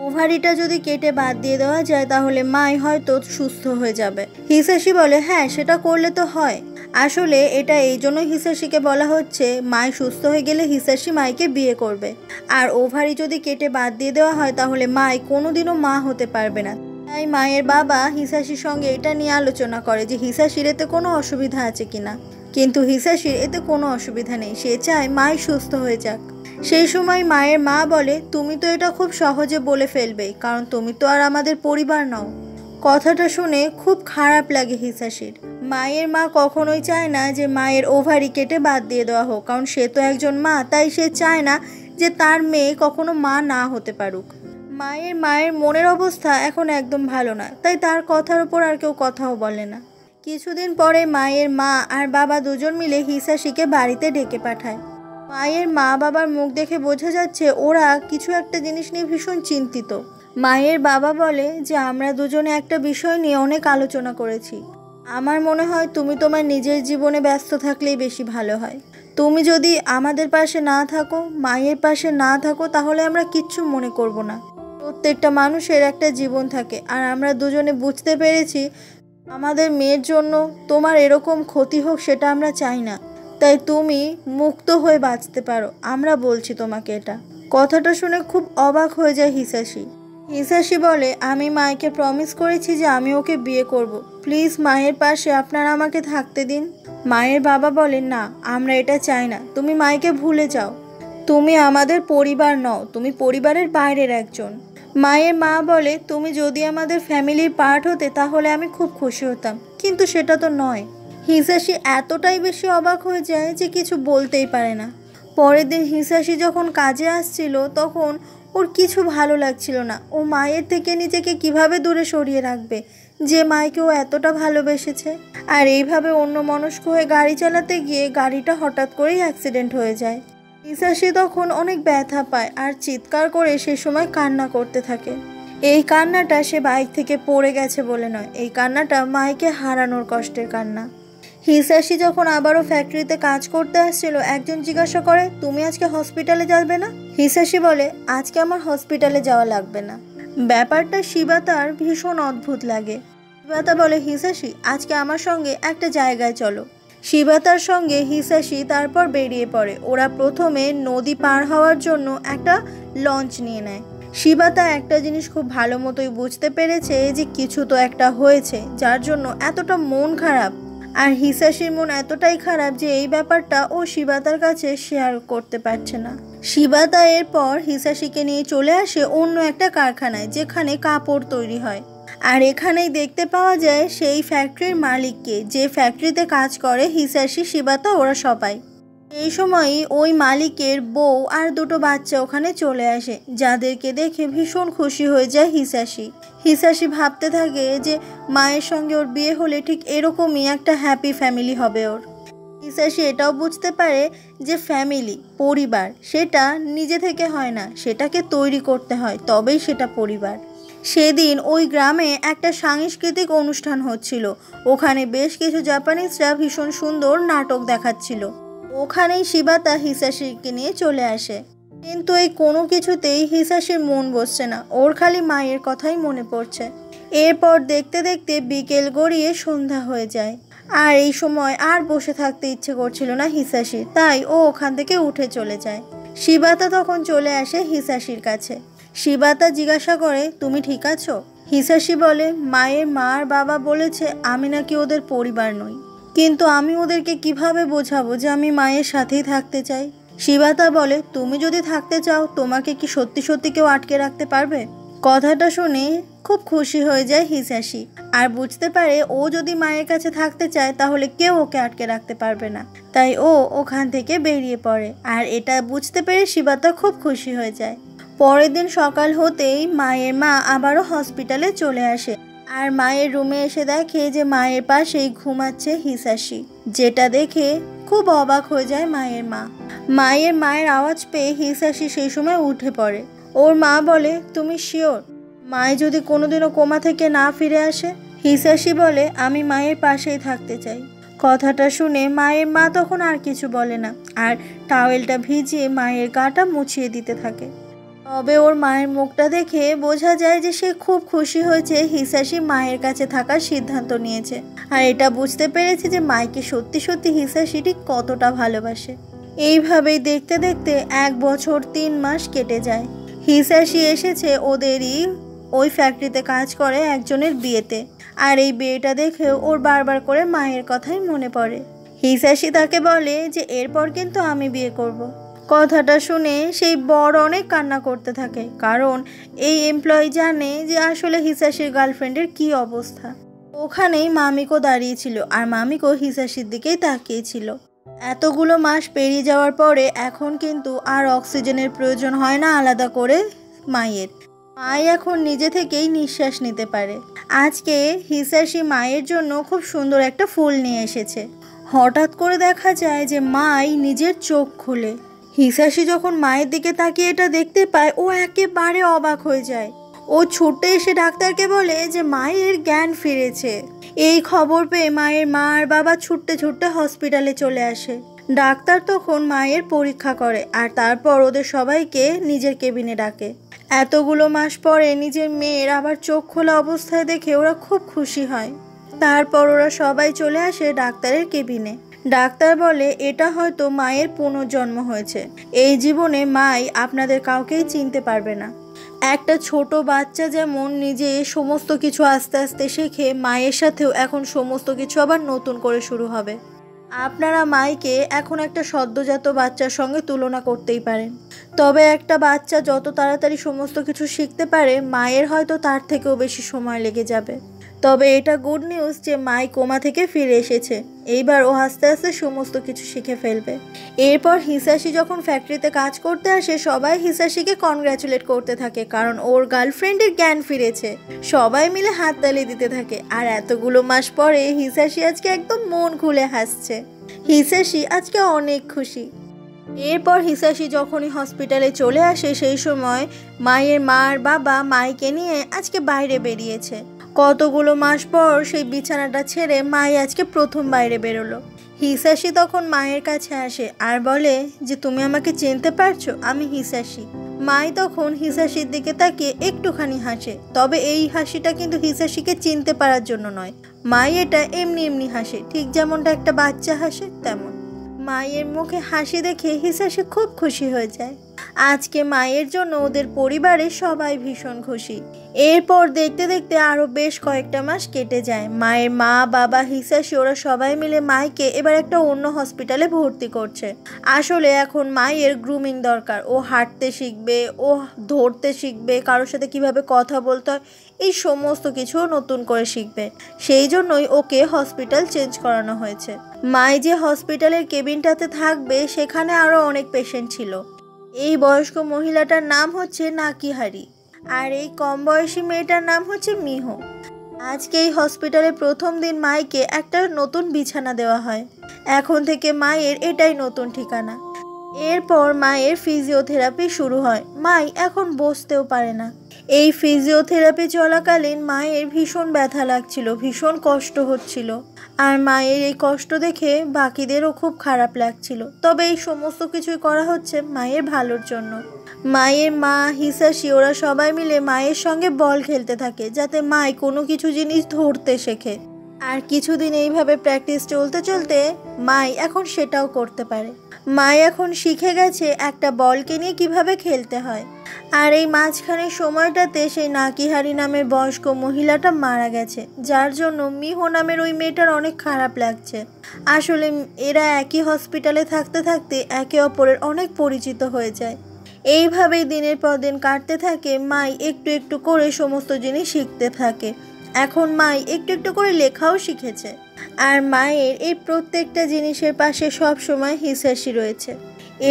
ওভারিটা যদি কেটে বাদ দিয়ে দেওয়া যায় তাহলে মাই হয়তো সুস্থ হয়ে যাবে। হিসাশি বলে, হ্যাঁ, সেটা করলে তো হয়। আসলে এটা এই জন্যই হিসাশিকে বলা হচ্ছে মাই সুস্থ হয়ে গেলে হিসাশি মাইকে বিয়ে করবে, আর ওভারি যদি কেটে বাদ দিয়ে দেওয়া হয় তাহলে মাই কোনোদিনও মা হতে পারবে না। তাই মায়ের বাবা হিসাশির সঙ্গে এটা নিয়ে আলোচনা করে যে হিসাশির এতে কোনো অসুবিধা আছে কিনা। কিন্তু হিসাশির এতে কোনো অসুবিধা নেই, সে চায় মাই সুস্থ হয়ে যাক। সেই সময় মায়ের মা বলে, তুমি তো এটা খুব সহজে বলে ফেলবে, কারণ তুমি তো আর আমাদের পরিবার নও। কথাটা শুনে খুব খারাপ লাগে হিসাশির। মায়ের মা কখনোই চায় না যে মায়ের ওভারি কেটে বাদ দিয়ে দেওয়া হোক, কারণ সে তো একজন মা, তাই সে চায় না যে তার মেয়ে কখনো মা না হতে পারুক। মায়ের মনের অবস্থা এখন একদম ভালো না, তাই তার কথার ওপর আর কেউ কথাও বলে না। কিছুদিন পরে মায়ের মা আর বাবা দুজন মিলে হিসাশিকে বাড়িতে ডেকে পাঠায়। মায়ের মা বাবার মুখ দেখে বোঝা যাচ্ছে ওরা কিছু একটা জিনিস নিয়ে ভীষণ চিন্তিত। মায়ের বাবা বলে যে আমরা দুজনে একটা বিষয় নিয়ে অনেক আলোচনা করেছি। আমার মনে হয় তুমি তোমার নিজের জীবনে ব্যস্ত থাকলেই বেশি ভালো হয়। তুমি যদি আমাদের পাশে না থাকো, মায়ের পাশে না থাকো, তাহলে আমরা কিচ্ছু মনে করব না। প্রত্যেকটা মানুষের একটা জীবন থাকে, আর আমরা দুজনে বুঝতে পেরেছি আমাদের মেয়ের জন্য তোমার এরকম ক্ষতি হোক সেটা আমরা চাই না। তাই তুমি মুক্ত হয়ে বাঁচতে পারো, আমরা বলছি তোমাকে এটা। কথাটা শুনে খুব অবাক হয়ে যায় হিসাশি। হিসাশি বলে আমি মায়েকে প্রমিস করেছি যে আমি ওকে বিয়ে করব। প্লিজ মায়ের পাশে আপনারা আমাকে থাকতে দিন। মায়ের বাবা বলেন না, আমরা এটা চাই না, তুমি মায়েকে ভুলে যাও। তুমি আমাদের পরিবার নও, তুমি পরিবারের বাইরের একজন। মায়ের মা বলে তুমি যদি আমাদের ফ্যামিলির পার্ট হতে তাহলে আমি খুব খুশি হতাম, কিন্তু সেটা তো নয়। হিসাশি এতটাই বেশি অবাক হয়ে যায় যে কিছু বলতেই পারে না। পরের দিন হিসাশি যখন কাজে আসছিল তখন ওর কিছু ভালো লাগছিল না। ও মায়ের থেকে নিজেকে কিভাবে দূরে সরিয়ে রাখবে, যে মায়কে ও এতটা ভালোবেসেছে। আর এইভাবে অন্যমনস্ক হয়ে গাড়ি চালাতে গিয়ে গাড়িটা হঠাৎ করেই অ্যাক্সিডেন্ট হয়ে যায়। হিসাশি তখন অনেক ব্যথা পায় আর চিৎকার করে সে সময় কান্না করতে থাকে। এই কান্নাটা সে বাইক থেকে পড়ে গেছে বলে নয়, এই কান্নাটা মাইকে হারানোর কষ্টের কান্না। হিসাশি যখন আবারও ফ্যাক্টরিতে কাজ করতে আসছিল, একজন জিজ্ঞাসা করে তুমি আজকে হসপিটালে যাবে না? হিসাশি বলে আজকে আমার হসপিটালে যাওয়া লাগবে না। ব্যাপারটা শিবাতার ভীষণ অদ্ভুত লাগে। শিবাতা বলে হিসাশি আজকে আমার সঙ্গে একটা জায়গায় চলো। শিবাতার সঙ্গে হিসাশি তারপর বেরিয়ে পড়ে। ওরা প্রথমে নদী পার হওয়ার জন্য একটা লঞ্চ নিয়ে নেয়। শিবাতা একটা জিনিস খুব ভালো মতোই বুঝতে পেরেছে যে কিছু তো একটা হয়েছে যার জন্য এতটা মন খারাপ। আর হিসাশির মন এতটাই খারাপ যে এই ব্যাপারটা ও শিবাতার কাছে শেয়ার করতে পারছে না। শিবাতা এরপর হিসাশিকে নিয়ে চলে আসে অন্য একটা কারখানায় যেখানে কাপড় তৈরি হয়। আর এখানেই দেখতে পাওয়া যায় সেই ফ্যাক্টরির মালিককে, যে ফ্যাক্টরিতে কাজ করে হিসাশি, শিবাতা, ওরা সবাই। এই সময়ই ওই মালিকের বউ আর দুটো বাচ্চা ওখানে চলে আসে, যাদেরকে দেখে ভীষণ খুশি হয়ে যায় হিসাশি। হিসাশি ভাবতে থাকে যে মায়ের সঙ্গে ওর বিয়ে হলে ঠিক এরকমই একটা হ্যাপি ফ্যামিলি হবে ওর। হিসাশি এটাও বুঝতে পারে যে ফ্যামিলি, পরিবার, সেটা নিজে থেকে হয় না, সেটাকে তৈরি করতে হয়, তবেই সেটা পরিবার। সেদিন ওই গ্রামে একটা সাংস্কৃতিক অনুষ্ঠান হচ্ছিল। ওখানে বেশ কিছু জাপানিজরা ভীষণ সুন্দর নাটক দেখাচ্ছিল। ওখানেই শিবাতা হিসাশিকে নিয়ে চলে আসে। কিন্তু এই কোনো কিছুতেই হিসাশির মন বসছে না, ওর খালি মায়ের কথাই মনে পড়ছে। এরপর দেখতে দেখতে বিকেল গড়িয়ে সন্ধ্যা হয়ে যায়। আর এই সময় আর বসে থাকতে ইচ্ছে করছিল না হিসাশির, তাই ও ওখান থেকে উঠে চলে যায়। শিবাতা তখন চলে আসে হিসাশির কাছে। শিবাতা জিজ্ঞাসা করে তুমি ঠিক আছো? হিসাশি বলে মায়ের মা আর বাবা বলেছে আমি নাকি ওদের পরিবার নই, কিন্তু আমি ওদেরকে কিভাবে বোঝাবো যে আমি মায়ের সাথেই থাকতে চাই? শিবাতা বলে তুমি যদি থাকতে চাও তোমাকে কি সত্যি সত্যি কেউ আটকে রাখতে পারবে? কথাটা শুনে খুব খুশি হয়ে যায় হিসাশি, আর বুঝতে পারে ও যদি মায়ের কাছে থাকতে চায় তাহলে কেউ ওকে আটকে রাখতে পারবে না। তাই ও ওখান থেকে বেরিয়ে পড়ে, আর এটা বুঝতে পেরে শিবাতা খুব খুশি হয়ে যায়। পরের দিন সকাল হতেই মায়ের মা আবারও হসপিটালে চলে আসে, আর মায়ের রুমে এসে দেখে যে মায়ের পাশেই ঘুমাচ্ছে হিসাশি, যেটা দেখে খুব অবাক হয়ে যায় মায়ের মা। মায়ের আওয়াজ পেয়ে হিসাশি সেই সময় উঠে পড়ে। ওর মা বলে তুমি শিওর মায়ে যদি কোনোদিনও কোমা থেকে না ফিরে আসে? হিসাশি বলে আমি মায়ের পাশেই থাকতে চাই। কথাটা শুনে মায়ের মা তখন আর কিছু বলে না, আর টাওয়েলটা ভিজিয়ে মায়ের গাটা মুছিয়ে দিতে থাকে। তবে ওর মায়ের মুখটা দেখে বোঝা যায় যে সে খুব খুশি হয়েছে হিসাশি মায়ের কাছে থাকার সিদ্ধান্ত নিয়েছে, আর এটা বুঝতে পেরেছে যে মাইকে সত্যি সত্যি হিসাশি ঠিক কতটা ভালোবাসে। এইভাবেই দেখতে দেখতে 1 বছর 3 মাস কেটে যায়। হিসাশি এসেছে ওদেরই ওই ফ্যাক্টরিতে কাজ করে একজনের বিয়েতে, আর এই বিয়েটা দেখে ওর বারবার করে মায়ের কথাই মনে পড়ে। হিসাশি তাকে বলে যে এরপর কিন্তু আমি বিয়ে করব। কথাটা শুনে সেই বর অনেক কান্না করতে থাকে, কারণ এই এমপ্লয়ি জানে যে আসলে হিসাশির গার্লফ্রেন্ডের কি অবস্থা। ও ওখানেই মামিকো দাঁড়িয়েছিল আর মামিকো হিসাসির দিকেই তাকিয়েছিল। এতগুলো মাস পেরিয়ে যাওয়ার পরে এখন কিন্তু আর অক্সিজেনের প্রয়োজন হয় না আলাদা করে মায়ের। মাই এখন নিজে থেকেই নিঃশ্বাস নিতে পারে। আজকে হিসাসি মায়ের জন্য খুব সুন্দর একটা ফুল নিয়ে এসেছে। হঠাৎ করে দেখা যায় যে মাই নিজের চোখ খুলে। হিসাসি যখন মায়ের দিকে তাকিয়ে এটা দেখতে পায় ও একেবারে অবাক হয়ে যায়। ও ছুটে এসে ডাক্তারকে বলে যে মায়ের জ্ঞান ফিরেছে। এই খবর পেয়ে মায়ের মা আর বাবা ছুটতে ছুটতে হসপিটালে চলে আসে। ডাক্তার তখন মায়ের পরীক্ষা করে আর তারপর ওদের সবাইকে নিজের কেবিনে ডাকে। এতগুলো মাস পরে নিজের মেয়ের আবার চোখ খোলা অবস্থায় দেখে ওরা খুব খুশি হয়। তারপর ওরা সবাই চলে আসে ডাক্তারের কেবিনে। ডাক্তার বলে এটা হয়তো মায়ের পুনর্জন্ম হয়েছে। এই জীবনে মাই আপনাদের কাউকেই চিনতে পারবে না। একটা ছোট বাচ্চা যেমন নিজে সমস্ত কিছু আস্তে আস্তে শেখে, মায়ের সাথেও এখন সমস্ত কিছু আবার নতুন করে শুরু হবে। আপনারা মাইকে এখন একটা সদ্যজাত বাচ্চার সঙ্গে তুলনা করতেই পারেন। তবে একটা বাচ্চা যত তাড়াতাড়ি সমস্ত কিছু শিখতে পারে মায়ের হয়তো তার থেকেও বেশি সময় লেগে যাবে। তবে এটা গুড নিউজ যে মাই কোমা থেকে ফিরে এসেছে। এইবার ও আস্তে আস্তে সমস্ত কিছু শিখে ফেলবে। এরপর হিসাসি যখন ফ্যাক্টরিতে কাজ করতে আসে সবাই হিসাসিকে কনগ্র্যাচুলেট করতে থাকে, কারণ ওর গার্লফ্রেন্ডের জ্ঞান ফিরেছে। সবাই মিলে হাততালি দিতে থাকে। আর এতগুলো মাস পরে হিসাসি আজকে একদম মন খুলে হাসছে। হিসাসি আজকে অনেক খুশি। এরপর হিসাসি যখনই হসপিটালে চলে আসে সেই সময় মায়ের মা আর বাবা মাইকে নিয়ে আজকে বাইরে বেরিয়েছে। কতগুলো মাস পর সেই বিছানাটা ছেড়ে মাই আজকে প্রথম বাইরে বেরোলো। হিসাসি তখন মায়ের কাছে আসে আর বলে যে তুমি আমাকে চিনতে পারছো, আমি হিসাসি। মাই তখন হিসাসির দিকে তাকিয়ে একটুখানি হাসে। তবে এই হাসিটা কিন্তু হিসাসিকে চিনতে পারার জন্য নয়। মাই এটা এমনি এমনি হাসে, ঠিক যেমনটা একটা বাচ্চা হাসে তেমন। মায়ের মুখে হাসি দেখে হিসাসি খুব খুশি হয়ে যায়। আজকে মায়ের জন্য ওদের পরিবারের সবাই ভীষণ খুশি। এরপর দেখতে দেখতে আরও বেশ কয়েকটা মাস কেটে যায়। মায়ের মা বাবা হিসাসি ওরা সবাই মিলে মাইকে এবার একটা অন্য হসপিটালে ভর্তি করছে। আসলে এখন মায়ের গ্রুমিং দরকার। ও হাঁটতে শিখবে, ও ধরতে শিখবে, কারোর সাথে কিভাবে কথা বলতে হয় এই সমস্ত কিছু নতুন করে শিখবে। সেই জন্যই ওকে হসপিটাল চেঞ্জ করানো হয়েছে। মাই যে হসপিটালের কেবিনটাতে থাকবে সেখানে আরও অনেক পেশেন্ট ছিল। এই বয়স্ক মহিলাটার নাম হচ্ছে নাকিহারি আর এই কম বয়সী মেয়েটার নাম হচ্ছে মিহো। আজকে এই হসপিটালে প্রথম দিন মাইকে একটা নতুন বিছানা দেওয়া হয়। এখন থেকে মায়ের এটাই নতুন ঠিকানা। এরপর মায়ের ফিজিওথেরাপি শুরু হয়। মাই এখন বসতেও পারে না। এই ফিজিওথেরাপি চলাকালীন মায়ের ভীষণ ব্যথা লাগছিল, ভীষণ কষ্ট হচ্ছিল। আর মায়ের এই কষ্ট দেখে বাকিদেরও খুব খারাপ লাগছিল। তবে এই সমস্ত কিছুই করা হচ্ছে মায়ের ভালোর জন্য। মায়ের মা হিসাসি ওরা সবাই মিলে মায়ের সঙ্গে বল খেলতে থাকে যাতে মাই কোনো কিছু জিনিস ধরতে শেখে। আর কিছুদিন এইভাবে প্র্যাকটিস চলতে চলতে মাই এখন সেটাও করতে পারে। মাই এখন শিখে গেছে একটা বলকে নিয়ে কিভাবে খেলতে হয়। আর এই মাঝখানের সময়টাতে সেই নাকিহারি নামের বয়স্ক মহিলাটা মারা গেছে, যার জন্য মিহো নামের ওই মেয়েটার অনেক খারাপ লাগছে। আসলে এরা একই হসপিটালে থাকতে থাকতে একে অপরের অনেক পরিচিত হয়ে যায়। এইভাবেই দিনের পর দিন কাটতে থাকে। মাই একটু একটু করে সমস্ত জিনিস শিখতে থাকে। এখন মাই একটু একটু করে লেখাও শিখেছে। আর মায়ের এই প্রত্যেকটা জিনিসের পাশে সব সময় হিসাসি রয়েছে।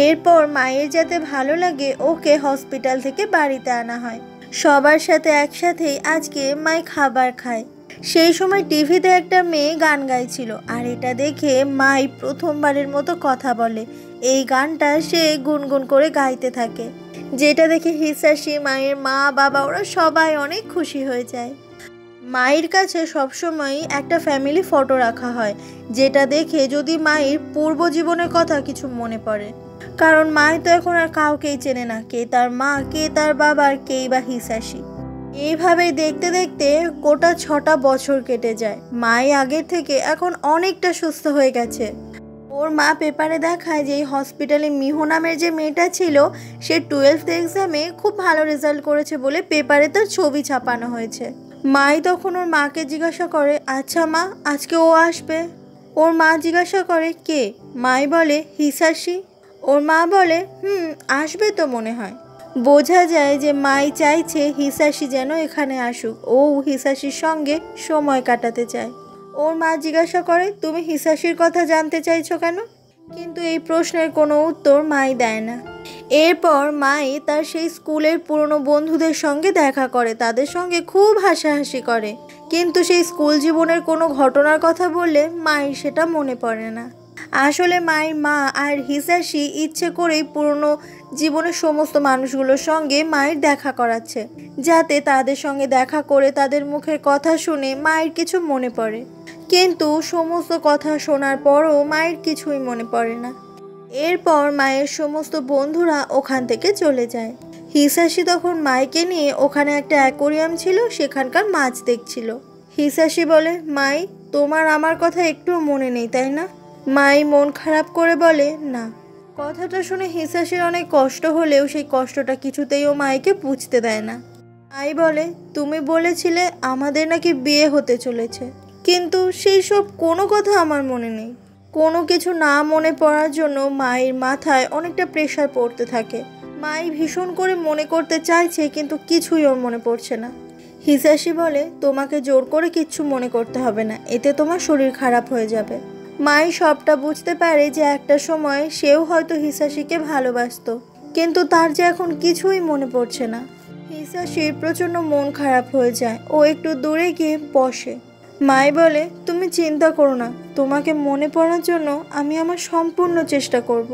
এরপর মায়ের যাতে ভালো লাগে ওকে হসপিটাল থেকে বাড়িতে আনা হয়। সবার সাথে একসাথেই আজকে মাই খাবার খায়। সেই সময় টিভিতে একটা মেয়ে গান গাইছিল আর এটা দেখে মাই প্রথমবারের মতো কথা বলে। এই গানটা সে গুনগুন করে গাইতে থাকে, যেটা দেখে হিসাসি মায়ের মা বাবা ওরা সবাই অনেক খুশি হয়ে যায়। মায়ের কাছে সবসময়ই একটা ফ্যামিলি ফটো রাখা হয়, যেটা দেখে যদি মায়ের পূর্ব জীবনের কথা কিছু মনে পড়ে। কারণ মাই তো এখন আর কাউকেই চেনে না, কে তার মা, কে তার বাবা, আর কেই বা হিসাসি। এইভাবেই দেখতে দেখতে গোটা 6টা বছর কেটে যায়। মাই আগের থেকে এখন অনেকটা সুস্থ হয়ে গেছে। ওর মা পেপারে দেখায় যে এই হসপিটালে মিহো নামের যে মেয়েটা ছিল সে 12th এক্সামে খুব ভালো রেজাল্ট করেছে বলে পেপারে তার ছবি ছাপানো হয়েছে। মাই তখন ওর মাকে জিজ্ঞাসা করে, আচ্ছা মা, আজকে ও আসবে? ওর মা জিজ্ঞাসা করে, কে? মাই বলে, হিসাসি। ওর মা বলে, আসবে তো মনে হয়। বোঝা যায় যে মাই চাইছে হিসাশি যেন এখানে আসুক, ও হিসাশির সঙ্গে সময় কাটাতে চায়। ওর মা জিজ্ঞাসা করে, তুমি হিসাশির কথা জানতে চাইছো কেন? কিন্তু এই প্রশ্নের কোনো উত্তর মাই দেয় না। এরপর মাই তার সেই স্কুলের পুরনো বন্ধুদের সঙ্গে দেখা করে, তাদের সঙ্গে খুব হাসাহাসি করে। কিন্তু সেই স্কুল জীবনের কোনো ঘটনার কথা বললে মায়ের সেটা মনে পড়ে না। আসলে মায়ের মা আর হিসাশি ইচ্ছে করেই পুরনো জীবনের সমস্ত মানুষগুলোর সঙ্গে মায়ের দেখা করাচ্ছে, যাতে তাদের সঙ্গে দেখা করে তাদের মুখের কথা শুনে মায়ের কিছু মনে পড়ে। কিন্তু সমস্ত কথা শোনার পরও মায়ের কিছুই মনে পড়ে না। এরপর মায়ের সমস্ত বন্ধুরা ওখান থেকে চলে যায়। হিসাশি তখন মাইকে নিয়ে ওখানে একটা অ্যাকোরিয়াম ছিল, সেখানকার মাছ দেখছিল। হিসাশি বলে, মাই, তোমার আমার কথা একটুও মনে নেই তাই না? মাই মন খারাপ করে বলে, না। কথাটা শুনে হিসাশির অনেক কষ্ট হলেও সেই কষ্টটা কিছুতেই ও মাইকে বুঝতে দেয় না। মাই বলে, তুমি বলেছিলে আমাদের নাকি বিয়ে হতে চলেছে, কিন্তু সেই সব কোনো কথা আমার মনে নেই। কোনো কিছু না মনে পড়ার জন্য মায়ের মাথায় অনেকটা প্রেশার পড়তে থাকে। মাই ভীষণ করে মনে করতে চাইছে, কিন্তু কিছুই ওর মনে পড়ছে না। হিসাশি বলে, তোমাকে জোর করে কিচ্ছু মনে করতে হবে না, এতে তোমার শরীর খারাপ হয়ে যাবে। মাই সবটা বুঝতে পারে যে একটা সময় সেও হয়তো হিসাশিকে ভালোবাসতো, কিন্তু তার যে এখন কিছুই মনে পড়ছে না। হিসাশির প্রচণ্ড মন খারাপ হয়ে যায়, ও একটু দূরে গিয়ে বসে। মাই বলে, তুমি চিন্তা করো না, তোমাকে মনে পড়ার জন্য আমি আমার সম্পূর্ণ চেষ্টা করব।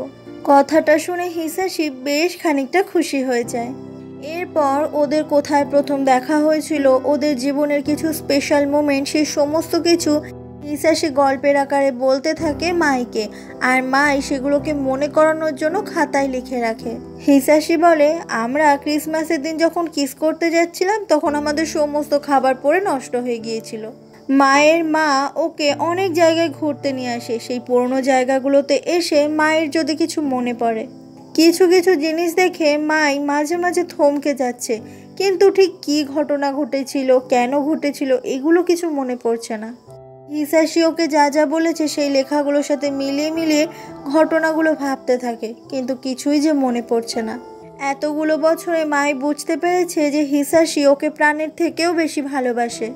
কথাটা শুনে হিসাশি বেশ খানিকটা খুশি হয়ে যায়। এরপর ওদের কোথায় প্রথম দেখা হয়েছিল, ওদের জীবনের কিছু স্পেশাল মোমেন্ট, সেই সমস্ত কিছু হিসাশি গল্পের আকারে বলতে থাকে মাইকে, আর মাই সেগুলোকে মনে করানোর জন্য খাতায় লিখে রাখে। হিসাশি বলে, আমরা ক্রিসমাসের দিন যখন কিস করতে যাচ্ছিলাম তখন আমাদের সমস্ত খাবার পড়ে নষ্ট হয়ে গিয়েছিল। মায়ের মা ওকে অনেক জায়গায় ঘুরতে নিয়ে আসে, সেই পুরনো জায়গাগুলোতে এসে মায়ের যদি কিছু মনে পড়ে। কিছু কিছু জিনিস দেখে মাই মাঝে মাঝে থমকে যাচ্ছে, কিন্তু ঠিক কী ঘটনা ঘটেছিল, কেন ঘটেছিল, এগুলো কিছু মনে পড়ছে না। হিসাশি ওকে যা যা বলেছে সেই লেখাগুলোর সাথে মিলিয়ে মিলিয়ে ঘটনাগুলো ভাবতে থাকে, কিন্তু কিছুই যে মনে পড়ছে না। এতগুলো বছরে মাই বুঝতে পেরেছে যে হিসাশি ওকে প্রাণের থেকেও বেশি ভালোবাসে,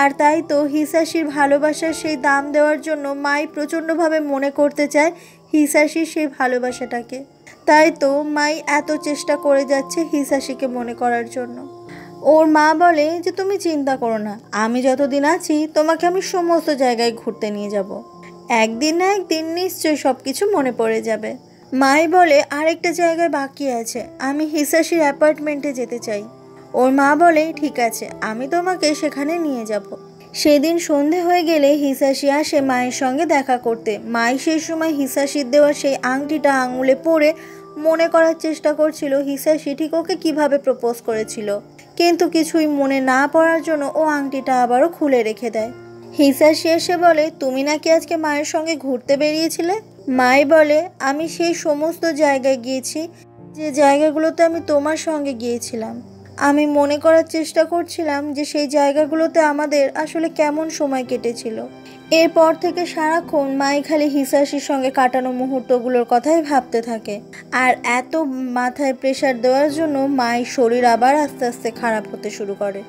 আর তাই তো হিসাশির ভালোবাসার সেই দাম দেওয়ার জন্য মাই প্রচণ্ডভাবে মনে করতে চায় হিসাশির সেই ভালোবাসাটাকে। তাই তো মাই এত চেষ্টা করে যাচ্ছে হিসাশিকে মনে করার জন্য। ওর মা বলে যে, তুমি চিন্তা করো না, আমি যতদিন আছি তোমাকে আমি সমস্ত জায়গায় ঘুরতে নিয়ে যাব, একদিন না একদিন নিশ্চয়ই সব কিছু মনে পড়ে যাবে। মাই বলে, আরেকটা জায়গায় বাকি আছে, আমি হিসাশির অ্যাপার্টমেন্টে যেতে চাই। ওর মা বলে, ঠিক আছে, আমি তোমাকে সেখানে নিয়ে যাব। সেদিন সন্ধে হয়ে গেলে হিসাশি আসে মায়ের সঙ্গে দেখা করতে। মাই সেই সময় হিসাশির দেওয়া সেই আংটিটা আঙুলে পরে মনে করার চেষ্টা করছিল হিসাশি ঠিক ওকে কীভাবে প্রপোজ করেছিল, কিন্তু কিছুই মনে না পড়ার জন্য ও আংটিটা আবারও খুলে রেখে দেয়। হিসাশি এসে বলে, তুমি নাকি আজকে মায়ের সঙ্গে ঘুরতে বেরিয়েছিলে? মাই বলে, আমি সেই সমস্ত জায়গায় গিয়েছি যে জায়গাগুলোতে আমি তোমার সঙ্গে গিয়েছিলাম। আমি মনে করার চেষ্টা করছিলাম যে সেই জায়গাগুলোতে আমাদের আসলে কেমন সময় কেটেছিল। এরপর থেকে সারাক্ষণ মাই খালি হিসাশির সঙ্গে কাটানো মুহূর্তগুলোর কথাই ভাবতে থাকে, আর এত মাথায় প্রেশার দেওয়ার জন্য মায়ের শরীর আবার আস্তে আস্তে খারাপ হতে শুরু করে।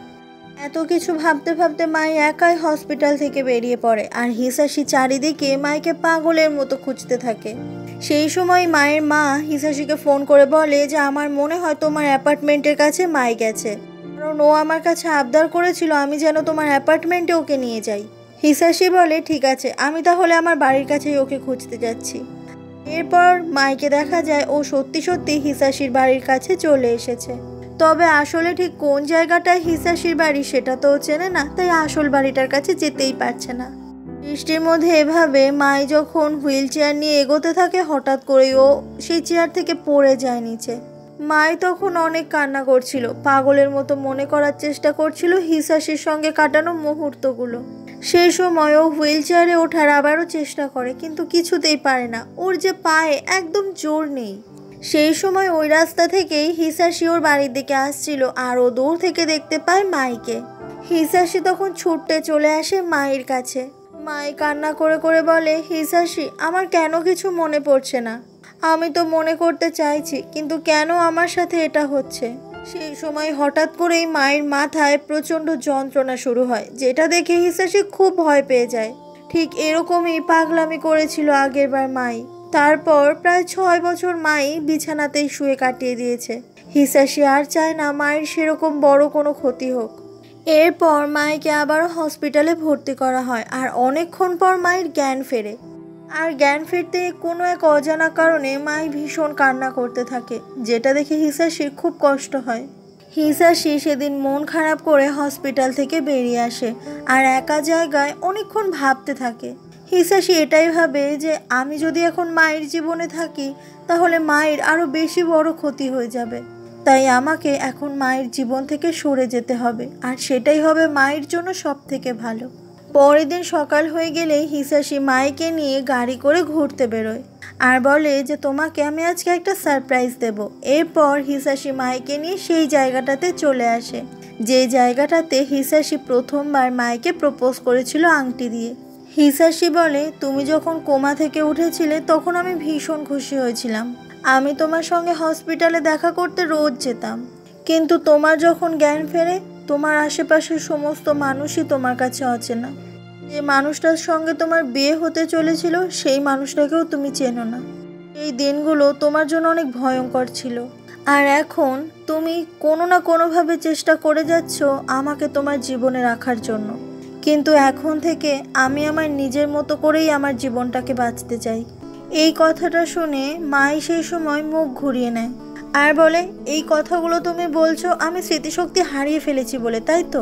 এত কিছু ভাবতে ভাবতে মাই একাই হসপিটাল থেকে বেরিয়ে পড়ে, আর হিসাশি চারিদিকে মাইকে পাগলের মতো খুঁজতে থাকে। সেই সময় মায়ের মা হিসাশিকে ফোন করে বলে যে, আমার মনে হয় তোমার অ্যাপার্টমেন্টের কাছে মাই গেছে, কারণ ও আমার কাছে আবদার করেছিল আমি যেন তোমার অ্যাপার্টমেন্টে ওকে নিয়ে যাই। হিসাশি বলে, ঠিক আছে, আমি তাহলে আমার বাড়ির কাছেই ওকে খুঁজতে যাচ্ছি। এরপর মাইকে দেখা যায় ও সত্যি সত্যি হিসাশির বাড়ির কাছে চলে এসেছে। তবে আসলে ঠিক কোন জায়গাটায় হিসাশির বাড়ি সেটা তো ও চেনে না, তাই আসল বাড়িটার কাছে যেতেই পারছে না। বৃষ্টির মধ্যে এভাবে মাই যখন হুইল চেয়ার নিয়ে এগোতে থাকে, হঠাৎ করেই ও সেই চেয়ার থেকে পড়ে যায় নিচে। মাই তখন অনেক কান্না করছিল, পাগলের মতো মনে করার চেষ্টা করছিল হিসাশির সঙ্গে কাটানো মুহূর্তগুলো। সেই সময় ও হুইল চেয়ারে ওঠার আবারও চেষ্টা করে, কিন্তু কিছুতেই পারে না, ওর যে পায়ে একদম জোর নেই। সেই সময় ওই রাস্তা থেকেই হিসাশি ওর বাড়ির দিকে আসছিল, আর ও দূর থেকে দেখতে পায় মাইকে। হিসাশি তখন ছুটতে চলে আসে মায়ের কাছে। মাই কান্না করে করে বলে, হিসাশি, আমার কেন কিছু মনে পড়ছে না, আমি তো মনে করতে চাইছি, কিন্তু কেন আমার সাথে এটা হচ্ছে? সেই সময় হঠাৎ করেই মায়ের মাথায় প্রচণ্ড যন্ত্রণা শুরু হয়, যেটা দেখে হিসাসি খুব ভয় পেয়ে যায়। ঠিক এরকমই পাগলামি করেছিল আগেরবার মাই। তারপর প্রায় 6 বছর মাই বিছানাতেই শুয়ে কাটিয়ে দিয়েছে। হিসাসি আর চায় না মায়ের সেরকম বড় কোনো ক্ষতি হোক। এরপর মাইকে আবারও হসপিটালে ভর্তি করা হয়, আর অনেকক্ষণ পর মায়ের জ্ঞান ফেরে। আর জ্ঞান ফিরতে কোনো এক অজানা কারণে মাই ভীষণ কান্না করতে থাকে, যেটা দেখে হিসাসির খুব কষ্ট হয়। হিসাসি সেদিন মন খারাপ করে হসপিটাল থেকে বেরিয়ে আসে, আর একা জায়গায় অনেকক্ষণ ভাবতে থাকে। হিসাসি এটাই ভাবে যে আমি যদি এখন মায়ের জীবনে থাকি তাহলে মায়ের আরও বেশি বড় ক্ষতি হয়ে যাবে। তাই আমাকে এখন মায়ের জীবন থেকে সরে যেতে হবে, আর সেটাই হবে মায়ের জন্য সব থেকে ভালো। পরের দিন সকাল হয়ে গেলে হিসাসি মাইকে নিয়ে গাড়ি করে ঘুরতে বেরোয়, আর বলে যে তোমাকে আমি আজকে একটা সারপ্রাইজ দেব। এরপর হিসাসি মাইকে নিয়ে সেই জায়গাটাতে চলে আসে, যে জায়গাটাতে হিসাসি প্রথমবার মাইকে প্রপোজ করেছিল আংটি দিয়ে। হিসাসি বলে, তুমি যখন কোমা থেকে উঠেছিলে তখন আমি ভীষণ খুশি হয়েছিলাম। আমি তোমার সঙ্গে হসপিটালে দেখা করতে রোজ যেতাম, কিন্তু তোমার যখন জ্ঞান ফেরে তোমার আশেপাশের সমস্ত মানুষই তোমার কাছে অচেনা। যে মানুষটার সঙ্গে তোমার বিয়ে হতে চলেছিল সেই মানুষটাকেও তুমি চেনো না। এই দিনগুলো তোমার জন্য অনেক ভয়ঙ্কর ছিল, আর এখন তুমি কোনো না কোনোভাবে চেষ্টা করে যাচ্ছ আমাকে তোমার জীবনে রাখার জন্য। কিন্তু এখন থেকে আমি আমার নিজের মতো করেই আমার জীবনটাকে বাঁচতে চাই। এই কথাটা শুনে মাই সেই সময় মুখ ঘুরিয়ে নেয়, আর বলে, এই কথাগুলো তুমি বলছো আমি স্মৃতিশক্তি হারিয়ে ফেলেছি বলে, তাই তো?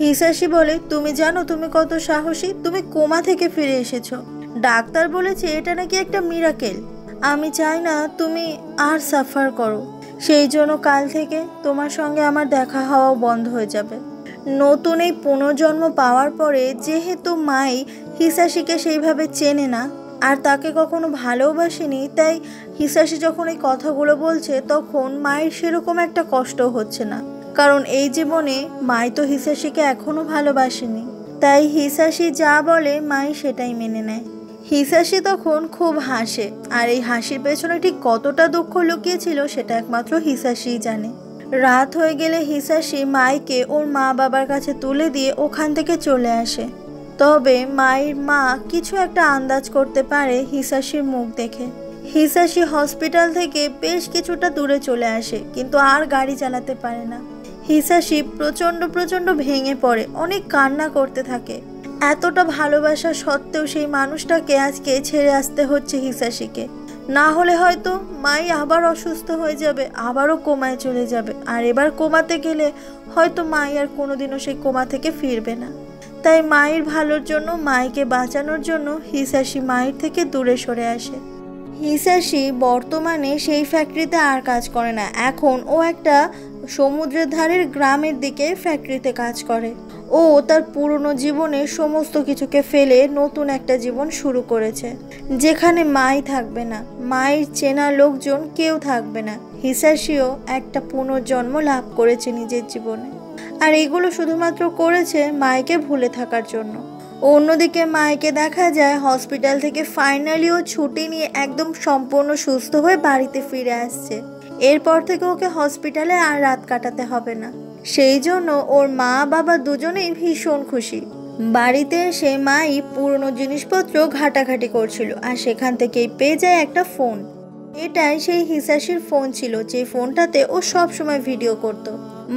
হিসাসি বলে, তুমি জানো তুমি কত সাহসী, তুমি কোমা থেকে ফিরে এসেছো। ডাক্তার বলেছে এটা নাকি একটা মিরাকেল। আমি চাই না তুমি আর সাফার করো, সেই জন্য কাল থেকে তোমার সঙ্গে আমার দেখা হওয়াও বন্ধ হয়ে যাবে। নতুন এই পুনর্জন্ম পাওয়ার পরে যেহেতু মাই হিসাসিকে সেইভাবে চেনে না আর তাকে কখনো ভালোবাসেনি, তাই হিসাসি যখন এই কথাগুলো বলছে তখন মায়ের সেরকম একটা কষ্ট হচ্ছে না, কারণ এই জীবনে মাই তো হিসাসিকে এখনো ভালোবাসেনি। তাই হিসাসি যা বলে মাই সেটাই মেনে নেয়। হিসাসি তখন খুব হাসে, আর এই হাসির পেছনে ঠিক কতটা দুঃখ লুকিয়েছিল সেটা একমাত্র হিসাসিই জানে। রাত হয়ে গেলে হিসাসি মাইকে ওর মা বাবার কাছে তুলে দিয়ে ওখান থেকে চলে আসে। তবে মায়ের মা কিছু একটা আন্দাজ করতে পারে হিসাসির মুখ দেখে। হিসাসি হসপিটাল থেকে বেশ কিছুটা দূরে চলে আসে, কিন্তু আর গাড়ি চালাতে পারে না। হিসাসি প্রচণ্ড ভেঙে পড়ে, অনেক কান্না করতে থাকে। এতটা ভালোবাসা সত্ত্বেও সেই মানুষটাকে আজকে ছেড়ে আসতে হচ্ছে হিসাসিকে। না হলে হয়তো মাই আবার অসুস্থ হয়ে যাবে, আবারও কোমায় চলে যাবে, আর এবার কোমাতে গেলে হয়তো মাই আর কোনোদিনও সেই কোমা থেকে ফিরবে না। তাই মায়ের ভালোর জন্য, মাইকে বাঁচানোর জন্য হিসাসি মায়ের থেকে দূরে সরে আসে। হিসাসি বর্তমানে সেই ফ্যাক্টরিতে আর কাজ করে না, এখন ও একটা সমুদ্রের ধারের গ্রামের দিকে ফ্যাক্টরিতে কাজ করে। ও তার পুরনো জীবনের সমস্ত কিছুকে ফেলে নতুন একটা জীবন শুরু করেছে, যেখানে মাই থাকবে না, মায়ের চেনা লোকজন কেউ থাকবে না। হিসাসিও একটা পুনর্জন্ম লাভ করেছে নিজের জীবনে, আর এগুলো শুধুমাত্র করেছে মাইকে ভুলে থাকার জন্য। অন্যদিকে মাইকে দেখা যায় হসপিটাল থেকে ফাইনালিও ছুটি নিয়ে একদম সম্পূর্ণ সুস্থ হয়ে বাড়িতে ফিরে আসছে। এরপর থেকে ওকে হসপিটালে আর রাত কাটাতে হবে না, সেই জন্য ওর মা বাবা দুজনেই ভীষণ খুশি। বাড়িতে এসে মাই পুরনো জিনিসপত্র ঘাটাঘাটি করছিল, আর সেখান থেকেই পেয়ে যায় একটা ফোন। এটাই সেই হিসাসির ফোন ছিল, যে ফোনটাতে ও সব সময় ভিডিও করত।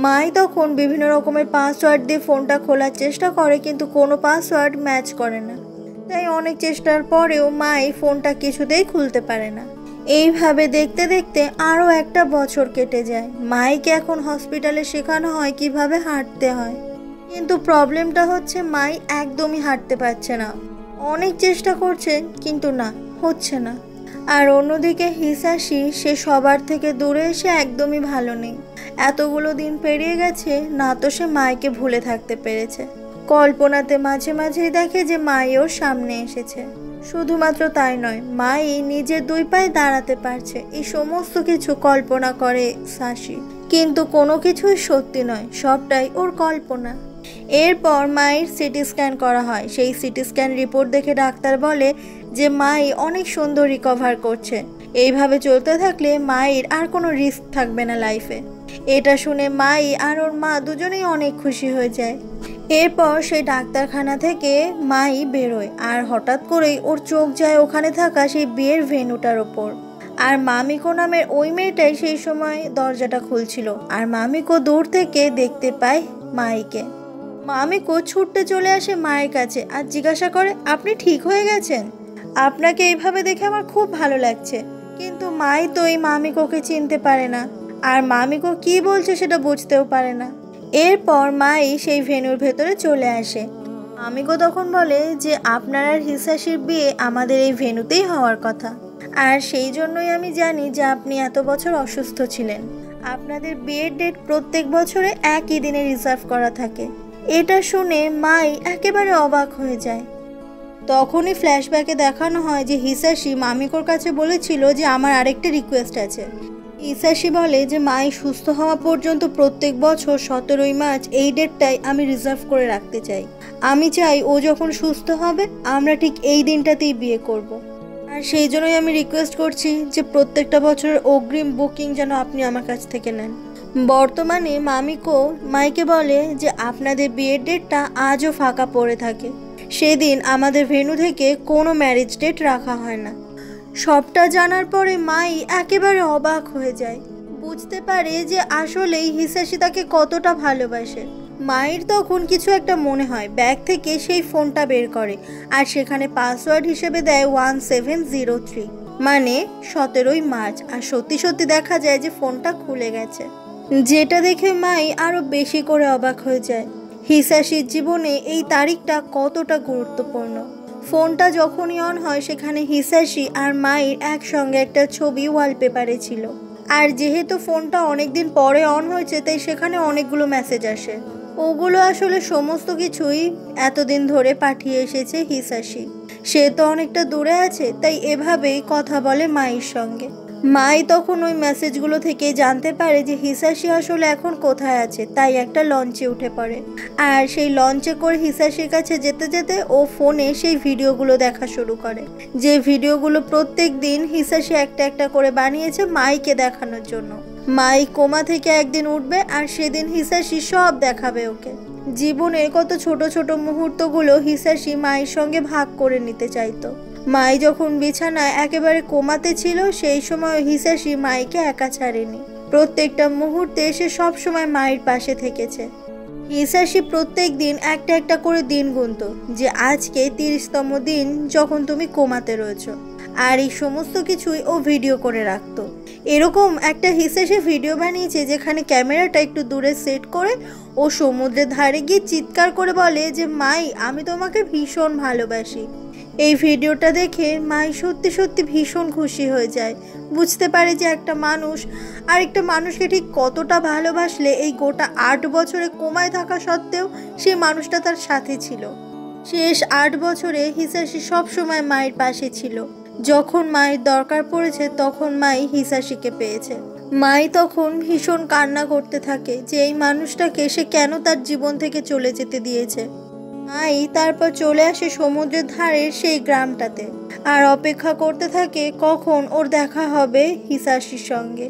মাই তখন বিভিন্ন রকমের পাসওয়ার্ড দিয়ে ফোনটা খোলার চেষ্টা করে, কিন্তু কোনো পাসওয়ার্ড ম্যাচ করে না। তাই অনেক চেষ্টার পরেও মাই ফোনটা কিছুতেই খুলতে পারে না। এইভাবে দেখতে দেখতে আরও একটা বছর কেটে যায়। মাইকে এখন হসপিটালে শেখানো হয় কিভাবে হাঁটতে হয়, কিন্তু প্রবলেমটা হচ্ছে মাই একদমই হাঁটতে পারছে না। অনেক চেষ্টা করছে কিন্তু না, হচ্ছে না। আর অন্যদিকে হিসাসি সে সবার থেকে দূরে এসে একদমই ভালো নেই। এতগুলো দিন পেরিয়ে গেছে, না তো সে মাইকে ভুলে থাকতে পেরেছে। কল্পনাতে মাঝে মাঝেই দেখে যে মাই ওর সামনে এসেছে। শুধুমাত্র তাই নয়, মাই নিজের 2 পায়ে দাঁড়াতে পারছে। এই সমস্ত কিছু কল্পনা করে সাশি, কিন্তু কোনো কিছুই সত্যি নয়, সবটাই ওর কল্পনা। এরপর মায়ের সিটি স্ক্যান করা হয়। সেই সিটি স্ক্যান রিপোর্ট দেখে ডাক্তার বলে যে মাই অনেক সুন্দর রিকভার করছে। এইভাবে চলতে থাকলে মায়ের আর কোনো রিস্ক থাকবে না লাইফে। এটা শুনে মাই আর ওর মা দুজনেই অনেক খুশি হয়ে যায়। এরপর সেই ডাক্তারখানা থেকে মাই বেরোয় আর হঠাৎ করেই ওর চোখ যায় ওখানে থাকা সেই বিয়ের ভেন্যুটার ওপর। আর মামিকো নামের ওই মেয়েটাই সেই সময় দরজাটা খুলছিল। আর মামিকো দূর থেকে দেখতে পায় মাইকে। মামিকো ছুটতে চলে আসে মায়ের কাছে আর জিজ্ঞাসা করে, আপনি ঠিক হয়ে গেছেন? আপনাকে এইভাবে দেখে আমার খুব ভালো লাগছে। কিন্তু মাই তো এই মামিকোকে চিনতে পারে না, আর মামিকো কি বলছে সেটা বুঝতেও পারে না। এরপর মাই সেই ভেন্যুর ভেতরে চলে আসে। মামিকো তখন বলে যে আপনার আর হিসাসির বিয়ে আমাদের এই ভেন্যুতেই হওয়ার কথা, আর সেই জন্যই আমি জানি যে আপনি এত বছর অসুস্থ ছিলেন। আপনাদের বিয়ের ডেট প্রত্যেক বছরে একই দিনে রিজার্ভ করা থাকে। এটা শুনে মাই একেবারে অবাক হয়ে যায়। তখনই ফ্ল্যাশব্যাকে দেখানো হয় যে হিসাসি মামিকোর কাছে বলেছিল যে আমার আরেকটা রিকোয়েস্ট আছে। হিসাসি বলে যে মাই সুস্থ হওয়া পর্যন্ত প্রত্যেক বছর 17ই মার্চ এই ডেটটাই আমি রিজার্ভ করে রাখতে চাই। আমি চাই ও যখন সুস্থ হবে আমরা ঠিক এই দিনটাতেই বিয়ে করব। আর সেই জন্যই আমি রিকোয়েস্ট করছি যে প্রত্যেকটা বছরের অগ্রিম বুকিং যেন আপনি আমার কাছ থেকে নেন। বর্তমানে মামিকো মাইকে বলে যে আপনাদের বিয়ের ডেটটা আজও ফাঁকা পড়ে থাকে। সেদিন আমাদের ভেন্যু থেকে কোনো ম্যারেজ ডেট রাখা হয় না। সবটা জানার পরে মাই একেবারে অবাক হয়ে যায়। বুঝতে পারে যে আসলেই হিসাসি তাকে কতটা ভালোবাসে। মায়ের তখন কিছু একটা মনে হয়, ব্যাগ থেকে সেই ফোনটা বের করে আর সেখানে পাসওয়ার্ড হিসেবে দেয় 1703, মানে 17ই মার্চ। আর সত্যি সত্যি দেখা যায় যে ফোনটা খুলে গেছে, যেটা দেখে মাই আরো বেশি করে অবাক হয়ে যায়। হিসাসির জীবনে এই তারিখটা কতটা গুরুত্বপূর্ণ। ফোনটা যখনই অন হয় সেখানে হিসাসি আর মায়ের একসঙ্গে একটা ছবি ওয়ালপেপারে ছিল। আর যেহেতু ফোনটা অনেকদিন পরে অন হয়েছে তাই সেখানে অনেকগুলো মেসেজ আসে। ওগুলো আসলে সমস্ত কিছুই এতদিন ধরে পাঠিয়ে এসেছে হিসাসি। সে তো অনেকটা দূরে আছে, তাই এভাবেই কথা বলে মায়ের সঙ্গে। মাই তখন ওই মেসেজগুলো থেকে জানতে পারে যে হিসাসি আসলে এখন কোথায় আছে, তাই একটা লঞ্চে উঠে পড়ে। আর সেই লঞ্চে করে হিসাসির কাছে যেতে যেতে ও ফোনে সেই ভিডিওগুলো দেখা শুরু করে, যে ভিডিওগুলো প্রত্যেক দিন হিসাসি একটা একটা করে বানিয়েছে মাইকে দেখানোর জন্য। মাই কোমা থেকে একদিন উঠবে আর সেদিন হিসাসি সব দেখাবে ওকে। জীবনের কত ছোট ছোট মুহূর্তগুলো হিসাসি মায়ের সঙ্গে ভাগ করে নিতে চাইতো। মাই যখন বিছানায় একেবারে কোমাতে ছিল সেই সময় হিসাসি মাইকে একা ছাড়েনি। প্রত্যেকটা মুহূর্তে সে সব সময় মায়ের পাশে থেকেছে। হিসাসি প্রত্যেক দিন একটা একটা করে দিন গুনতো যে আজকে 30তম দিন যখন তুমি কোমাতে রয়েছো। আর এই সমস্ত কিছুই ও ভিডিও করে রাখতো। এরকম একটা হিসাসি ভিডিও বানিয়েছে যেখানে ক্যামেরাটা একটু দূরে সেট করে ও সমুদ্রের ধারে গিয়ে চিৎকার করে বলে যে মাই আমি তোমাকে ভীষণ ভালোবাসি। এই ভিডিওটা দেখে মাই সত্যি সত্যি ভীষণ খুশি হয়ে যায়। বুঝতে পারে যে একটা মানুষ আরেকটা মানুষকে ঠিক কতটা ভালোবাসলে এই গোটা 8 বছরে কোমায় থাকা সত্ত্বেও সেই মানুষটা তার সাথে ছিল। শেষ 8 বছরে হিসাসি সবসময় মায়ের পাশে ছিল। যখন মায়ের দরকার পড়েছে তখন মাই হিসাসিকে পেয়েছে। মাই তখন ভীষণ কান্না করতে থাকে যে এই মানুষটাকে সে কেন তার জীবন থেকে চলে যেতে দিয়েছে। মাই তারপর চলে আসে সমুদ্রের ধারের সেই গ্রামটাতে আর অপেক্ষা করতে থাকে কখন ওর দেখা হবে হিসাসির সঙ্গে।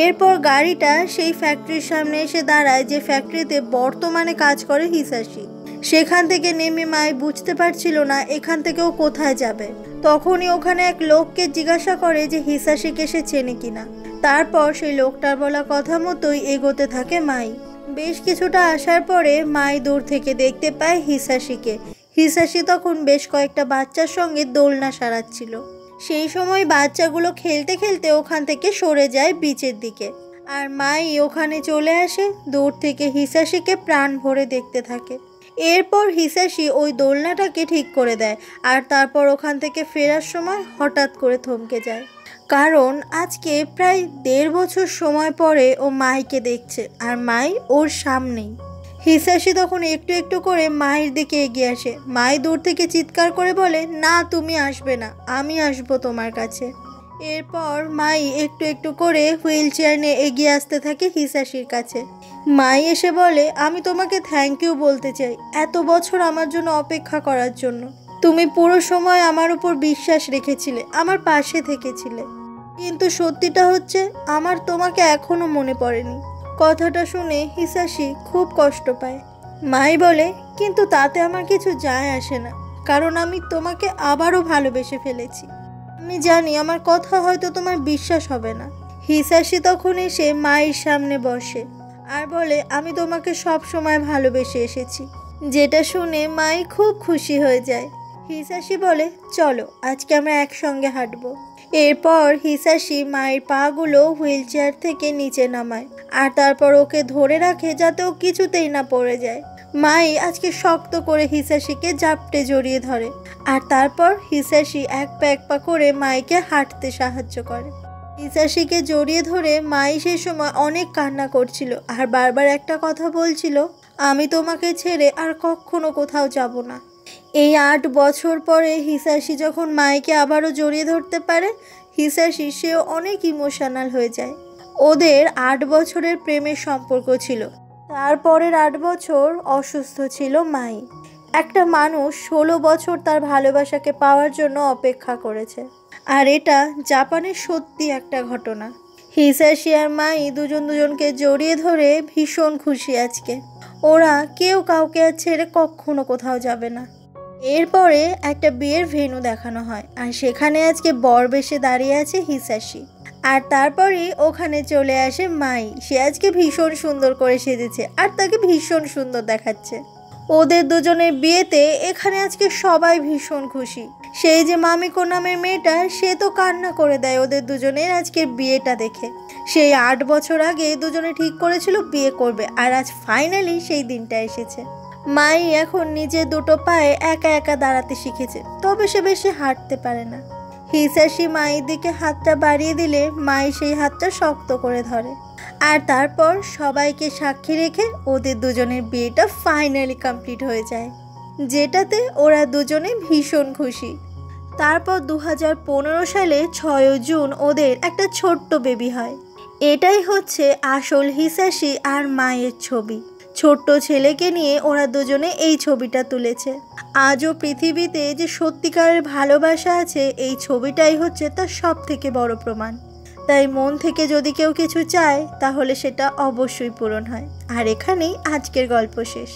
এরপর গাড়িটা সেই ফ্যাক্টরির সামনে এসে দাঁড়ায় যে ফ্যাক্টরিতে বর্তমানে কাজ করে হিসাসি। সেখান থেকে নেমে মাই বুঝতে পারছিল না এখান থেকে ও কোথায় যাবে। তখনই ওখানে এক লোককে জিজ্ঞাসা করে যে হিসাসিকে সে চেনে কিনা। তারপর সেই লোকটার বলা কথা মতোই এগোতে থাকে মাই। বেশ কিছুটা আসার পরে মাই দূর থেকে দেখতে পায় হিসাসিকে। হিসাসি তখন বেশ কয়েকটা বাচ্চার সঙ্গে দোলনা সারাচ্ছিল। সেই সময় বাচ্চাগুলো খেলতে খেলতে ওখান থেকে সরে যায় বিচের দিকে। আর মাই ওখানে চলে আসে, দূর থেকে হিসাসিকে প্রাণ ভরে দেখতে থাকে। এরপর হিসাসি ওই দোলনাটাকে ঠিক করে দেয় আর তারপর ওখান থেকে ফেরার সময় হঠাৎ করে থমকে যায়, কারণ আজকে প্রায় 1.5 বছর সময় পরে ও মাইকে দেখছে আর মাই ওর সামনেই। হিসাসি তখন একটু একটু করে মায়ের দিকে এগিয়ে আসে। মাই দূর থেকে চিৎকার করে বলে, না তুমি আসবে না, আমি আসবো তোমার কাছে। এরপর মাই একটু একটু করে হুইল চেয়ার নিয়ে এগিয়ে আসতে থাকে হিসাসির কাছে। মাই এসে বলে, আমি তোমাকে থ্যাংক ইউ বলতে চাই এত বছর আমার জন্য অপেক্ষা করার জন্য। তুমি পুরো সময় আমার উপর বিশ্বাস রেখেছিলে, আমার পাশে থেকেছিলে। কিন্তু সত্যিটা হচ্ছে আমার তোমাকে এখনো মনে পড়েনি। কথাটা শুনে হিসাশি খুব কষ্ট পায়। মাই বলে, কিন্তু তাতে আমার কিছু যায় আসে না, কারণ আমি তোমাকে আবারও ভালোবেসে ফেলেছি। আমি জানি আমার কথা হয়তো তোমার বিশ্বাস হবে না। হিসাশি তখন এসে মায়ের সামনে বসে আর বলে, আমি তোমাকে সব সময় ভালোবেসে এসেছি। যেটা শুনে মাই খুব খুশি হয়ে যায়। হিসাশি বলে, চলো আজকে আমরা একসঙ্গে হাঁটবো। এরপর হিসাশি মায়ের পাগুলো হুইল চেয়ার থেকে নিচে নামায় আর তারপর ওকে ধরে রাখে যাতে ও কিছুতেই না পড়ে যায়। মাই আজকে শক্ত করে হিসাশিকে জাপটে জড়িয়ে ধরে আর তারপর হিসাশি এক পা এক পা করে মাইকে হাঁটতে সাহায্য করে। হিসাশিকে জড়িয়ে ধরে মাই সেই সময় অনেক কান্না করছিল আর বারবার একটা কথা বলছিল, আমি তোমাকে ছেড়ে আর কখনো কোথাও যাব না। এই 8 বছর পরে হিসাশি যখন মাইকে আবারও জড়িয়ে ধরতে পারে, হিসাশি সেও অনেক ইমোশনাল হয়ে যায়। ওদের 8 বছরের প্রেমের সম্পর্ক ছিল। তারপরের 8 বছর অসুস্থ ছিল মাই। একটা মানুষ 16 বছর তার ভালোবাসাকে পাওয়ার জন্য অপেক্ষা করেছে। আর এটা জাপানের সত্যি একটা ঘটনা। হিসাশি আর মাই দুজনকে জড়িয়ে ধরে ভীষণ খুশি আজকে। ওরা কেউ কাউকে আর ছেড়ে কখনো কোথাও যাবে না। এরপরে একটা বিয়ের ভেন্যু দেখানো হয় আর সেখানে আজকে বর বেশে দাঁড়িয়ে আছে হিসাশি। আর তারপরেই ওখানে চলে আসে মাই। সে আজকে ভীষণ সুন্দর করে সেজেছে আর তাকে ভীষণ সুন্দর দেখাচ্ছে। ওদের দুজনের বিয়েতে এখানে আজকে সবাই ভীষণ খুশি। সেই যে মামিকো নামের মেয়েটা, সে তো কান্না করে দেয় ওদের দুজনের আজকের বিয়েটা দেখে। সেই 8 বছর আগে দুজনে ঠিক করেছিল বিয়ে করবে আর আজ ফাইনালি সেই দিনটা এসেছে। মাই এখন নিজের দুটো পায়ে একা একা দাঁড়াতে শিখেছে, তবে সে বেশি হাঁটতে পারে না। হিসাশি মায়ের দিকে হাতটা বাড়িয়ে দিলে মাই সেই হাতটা শক্ত করে ধরে আর তারপর সবাইকে সাক্ষী রেখে ওদের দুজনের বিয়েটা ফাইনালি কমপ্লিট হয়ে যায়, যেটাতে ওরা দুজনে ভীষণ খুশি। তারপর 2015 সালে 6 জুন ওদের একটা ছোট্ট বেবি হয়। এটাই হচ্ছে আসল হিসাশি আর মায়ের ছবি। ছোট্ট ছেলেকে নিয়ে ওরা দুজনে এই ছবিটা তুলেছে। আজও পৃথিবীতে যে সত্যিকারের ভালোবাসা আছে, এই ছবিটাই হচ্ছে তার সবথেকে বড় প্রমাণ। তাই মন থেকে যদি কেউ কিছু চায় তাহলে সেটা অবশ্যই পূরণ হয়। আর এখানেই আজকের গল্প শেষ।